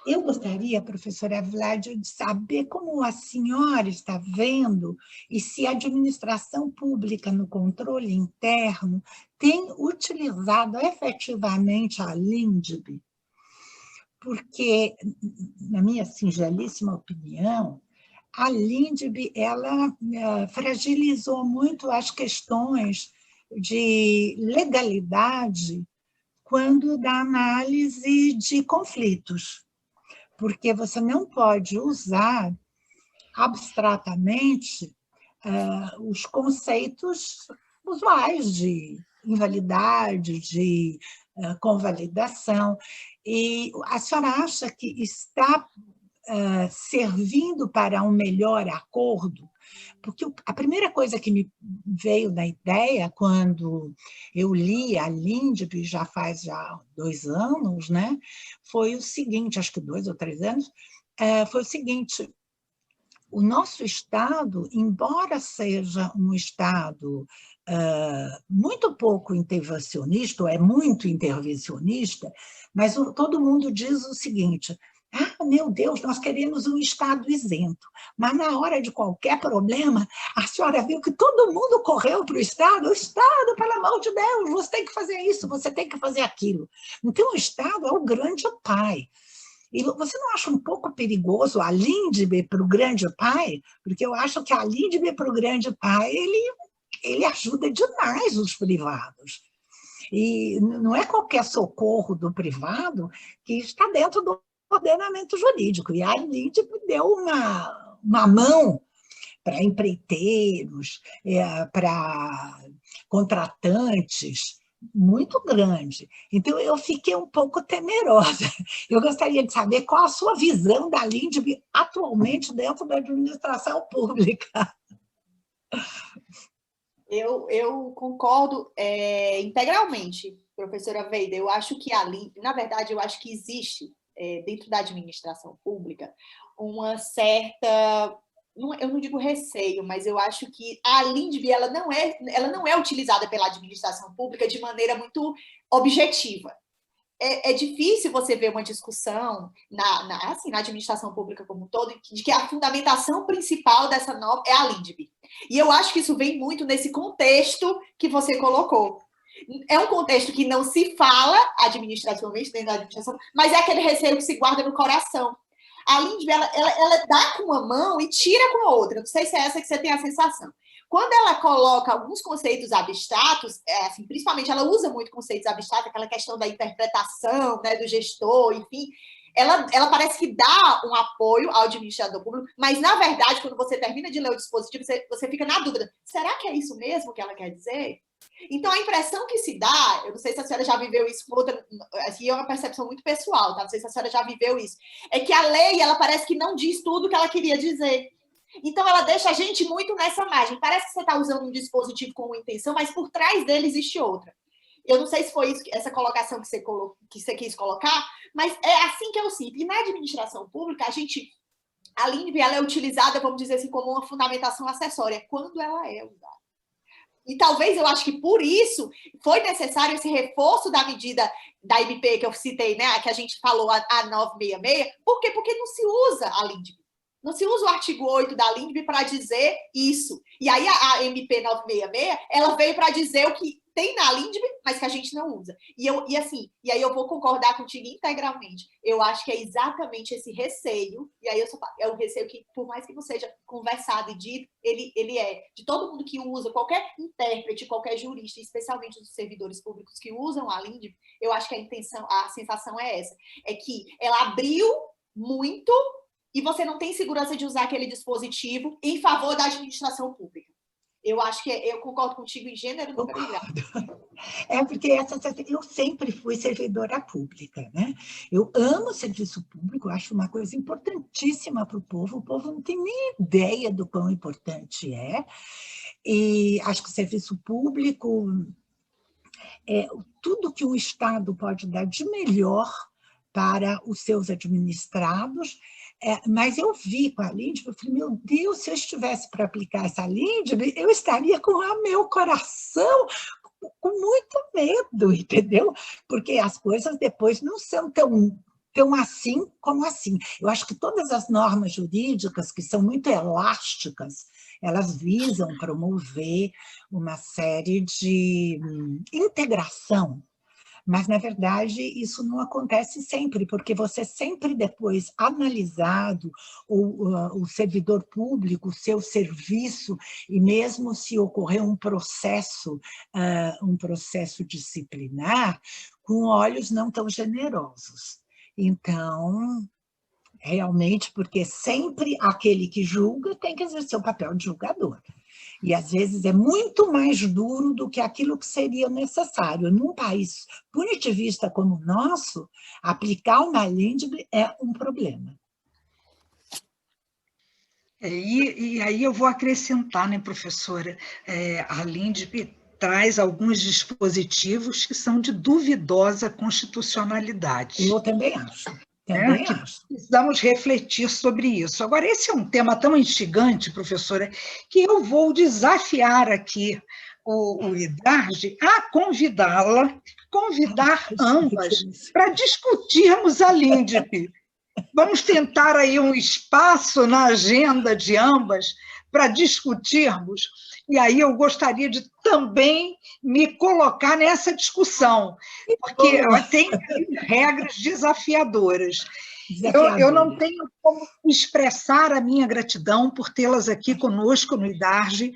Eu gostaria, professora Vládia, de saber como a senhora está vendo e se a administração pública no controle interno tem utilizado efetivamente a LINDB, porque, na minha singelíssima opinião, a LINDB ela fragilizou muito as questões de legalidade quando da análise de conflitos, porque você não pode usar abstratamente os conceitos usuais de invalidade, de convalidação. E a senhora acha que está servindo para um melhor acordo? Porque a primeira coisa que me veio na ideia, quando eu li a LINDB, já faz 2 anos, né, foi o seguinte, acho que 2 ou 3 anos, foi o seguinte: o nosso Estado, embora seja um Estado muito pouco intervencionista, ou é muito intervencionista, mas todo mundo diz o seguinte: meu Deus, nós queremos um Estado isento. Mas na hora de qualquer problema, a senhora viu que todo mundo correu para o Estado. O Estado, pelo amor de Deus, você tem que fazer isso, você tem que fazer aquilo. Então, o Estado é o grande pai. E você não acha um pouco perigoso a LINDB para o grande pai? Porque eu acho que a LINDB para o grande pai, ele ajuda demais os privados. E não é qualquer socorro do privado que está dentro do ordenamento jurídico. E a LINDB deu uma mão para empreiteiros, para contratantes, muito grande. Então, eu fiquei um pouco temerosa. Eu gostaria de saber qual a sua visão da LINDB atualmente dentro da administração pública. Eu concordo integralmente, professora Weida. Eu acho que na verdade, eu acho que existe dentro da administração pública uma certa, eu não digo receio, mas eu acho que a LINDB ela não é utilizada pela administração pública de maneira muito objetiva. É difícil você ver uma discussão assim, na administração pública como um todo, de que a fundamentação principal dessa norma é a LINDB. E eu acho que isso vem muito nesse contexto que você colocou. É um contexto que não se fala administrativamente dentro da administração, mas é aquele receio que se guarda no coração. A LINDB, ela dá com uma mão e tira com a outra. Não sei se é essa que você tem a sensação. Quando ela coloca alguns conceitos abstratos, assim, principalmente ela usa muito conceitos abstratos, aquela questão da interpretação, né, do gestor, enfim, ela parece que dá um apoio ao administrador público, mas, na verdade, quando você termina de ler o dispositivo, você fica na dúvida, será que é isso mesmo que ela quer dizer? Então, a impressão que se dá, eu não sei se a senhora já viveu isso, assim, é uma percepção muito pessoal, tá? Não sei se a senhora já viveu isso, é que a lei, ela parece que não diz tudo o que ela queria dizer. Então, ela deixa a gente muito nessa margem. Parece que você está usando um dispositivo com uma intenção, mas por trás dele existe outra. Eu não sei se foi isso, essa colocação que você quis colocar, mas é assim que eu sinto. E na administração pública, a LINDB ela é utilizada, vamos dizer assim, como uma fundamentação acessória, quando ela é usada. E talvez eu acho que por isso foi necessário esse reforço da medida da MP que eu citei, né, que a gente falou, a 966. Por quê? Porque não se usa a LINDB. Não se usa o artigo 8 da LINDB para dizer isso. E aí a MP 966, ela veio para dizer o que tem na LINDB, mas que a gente não usa. E aí eu vou concordar contigo integralmente. Eu acho que é exatamente esse receio, e aí é um receio que, por mais que não seja conversado e dito, ele é de todo mundo que usa, qualquer intérprete, qualquer jurista, especialmente os servidores públicos que usam a LINDB, eu acho que a sensação é essa. É que ela abriu muito e você não tem segurança de usar aquele dispositivo em favor da administração pública. Eu acho que eu concordo contigo em gênero, número e grau. Porque eu sempre fui servidora pública, né? Eu amo serviço público, acho uma coisa importantíssima para o povo não tem nem ideia do quão importante é, e acho que o serviço público é tudo que o Estado pode dar de melhor para os seus administrados. Mas eu vi com a LINDB, eu falei, meu Deus, se eu estivesse para aplicar essa LINDB, eu estaria com o meu coração com muito medo, entendeu? Porque as coisas depois não são tão assim como assim. Eu acho que todas as normas jurídicas, que são muito elásticas, elas visam promover uma série de integração. Mas, na verdade, isso não acontece sempre, porque você sempre depois, analisado o servidor público, o seu serviço, e mesmo se ocorrer um processo disciplinar, com olhos não tão generosos. Então, realmente, porque sempre aquele que julga tem que exercer o papel de julgador. E, às vezes, é muito mais duro do que aquilo que seria necessário. Num país punitivista como o nosso, aplicar uma LINDB é um problema. E aí eu vou acrescentar, né, professora, a LINDB traz alguns dispositivos que são de duvidosa constitucionalidade. Eu também acho. Precisamos refletir sobre isso. Agora, esse é um tema tão instigante, professora, que eu vou desafiar aqui o IDARJ a convidar ambas para discutirmos a LINDB. Vamos tentar aí um espaço na agenda de ambas para discutirmos, e aí eu gostaria de também me colocar nessa discussão, porque tem regras desafiadoras. Eu não tenho como expressar a minha gratidão por tê-las aqui conosco no IDARJ,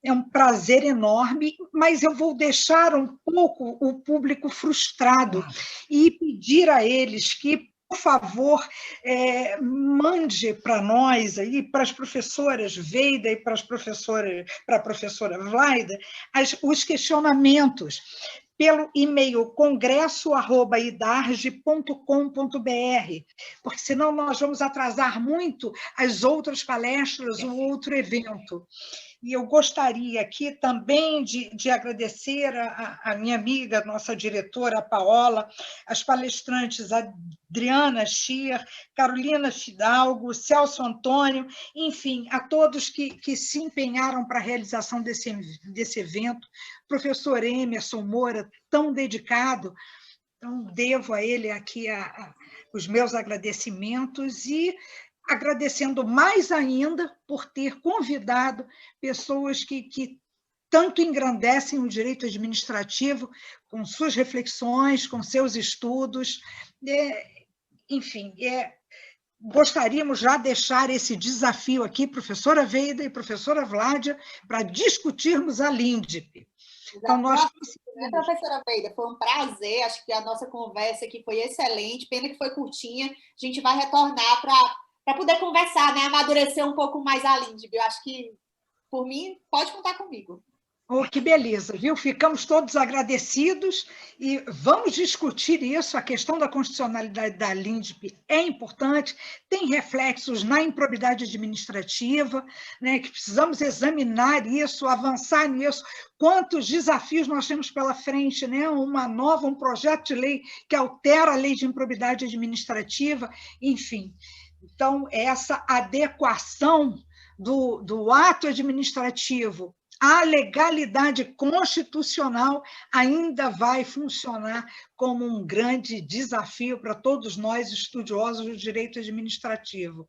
é um prazer enorme, mas eu vou deixar um pouco o público frustrado e pedir a eles que, por favor, mande para nós, aí, para as professoras Weida e para a professora Vlaida, os questionamentos, pelo e-mail congresso@idarge.com.br, porque senão nós vamos atrasar muito as outras palestras, o outro evento. E eu gostaria aqui também de agradecer a minha amiga, nossa diretora, a Paola, as palestrantes Adriana Schier, Carolina Fidalgo, Celso Antônio, enfim, a todos que se empenharam para a realização desse evento, professor Emerson Moura, tão dedicado, então devo a ele aqui os meus agradecimentos e agradecendo mais ainda por ter convidado pessoas que tanto engrandecem o direito administrativo com suas reflexões, com seus estudos. Enfim, gostaríamos já de deixar esse desafio aqui, professora Veida e professora Vládia, para discutirmos a LINDB. Então, nós professora Veida, foi um prazer, acho que a nossa conversa aqui foi excelente, pena que foi curtinha, a gente vai retornar para poder conversar, né? Amadurecer um pouco mais a LINDB. Eu acho que, por mim, pode contar comigo. Oh, que beleza, viu? Ficamos todos agradecidos e vamos discutir isso. A questão da constitucionalidade da LINDB é importante, tem reflexos na improbidade administrativa, né, que precisamos examinar isso, avançar nisso. Quantos desafios nós temos pela frente, né? Um projeto de lei que altera a lei de improbidade administrativa, enfim. Então, essa adequação do ato administrativo à legalidade constitucional ainda vai funcionar como um grande desafio para todos nós, estudiosos do direito administrativo.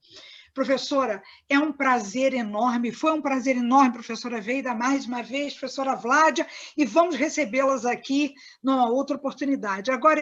Professora, é um prazer enorme, foi um prazer enorme, professora Veida, mais uma vez, professora Vládia, e vamos recebê-las aqui numa outra oportunidade. Agora,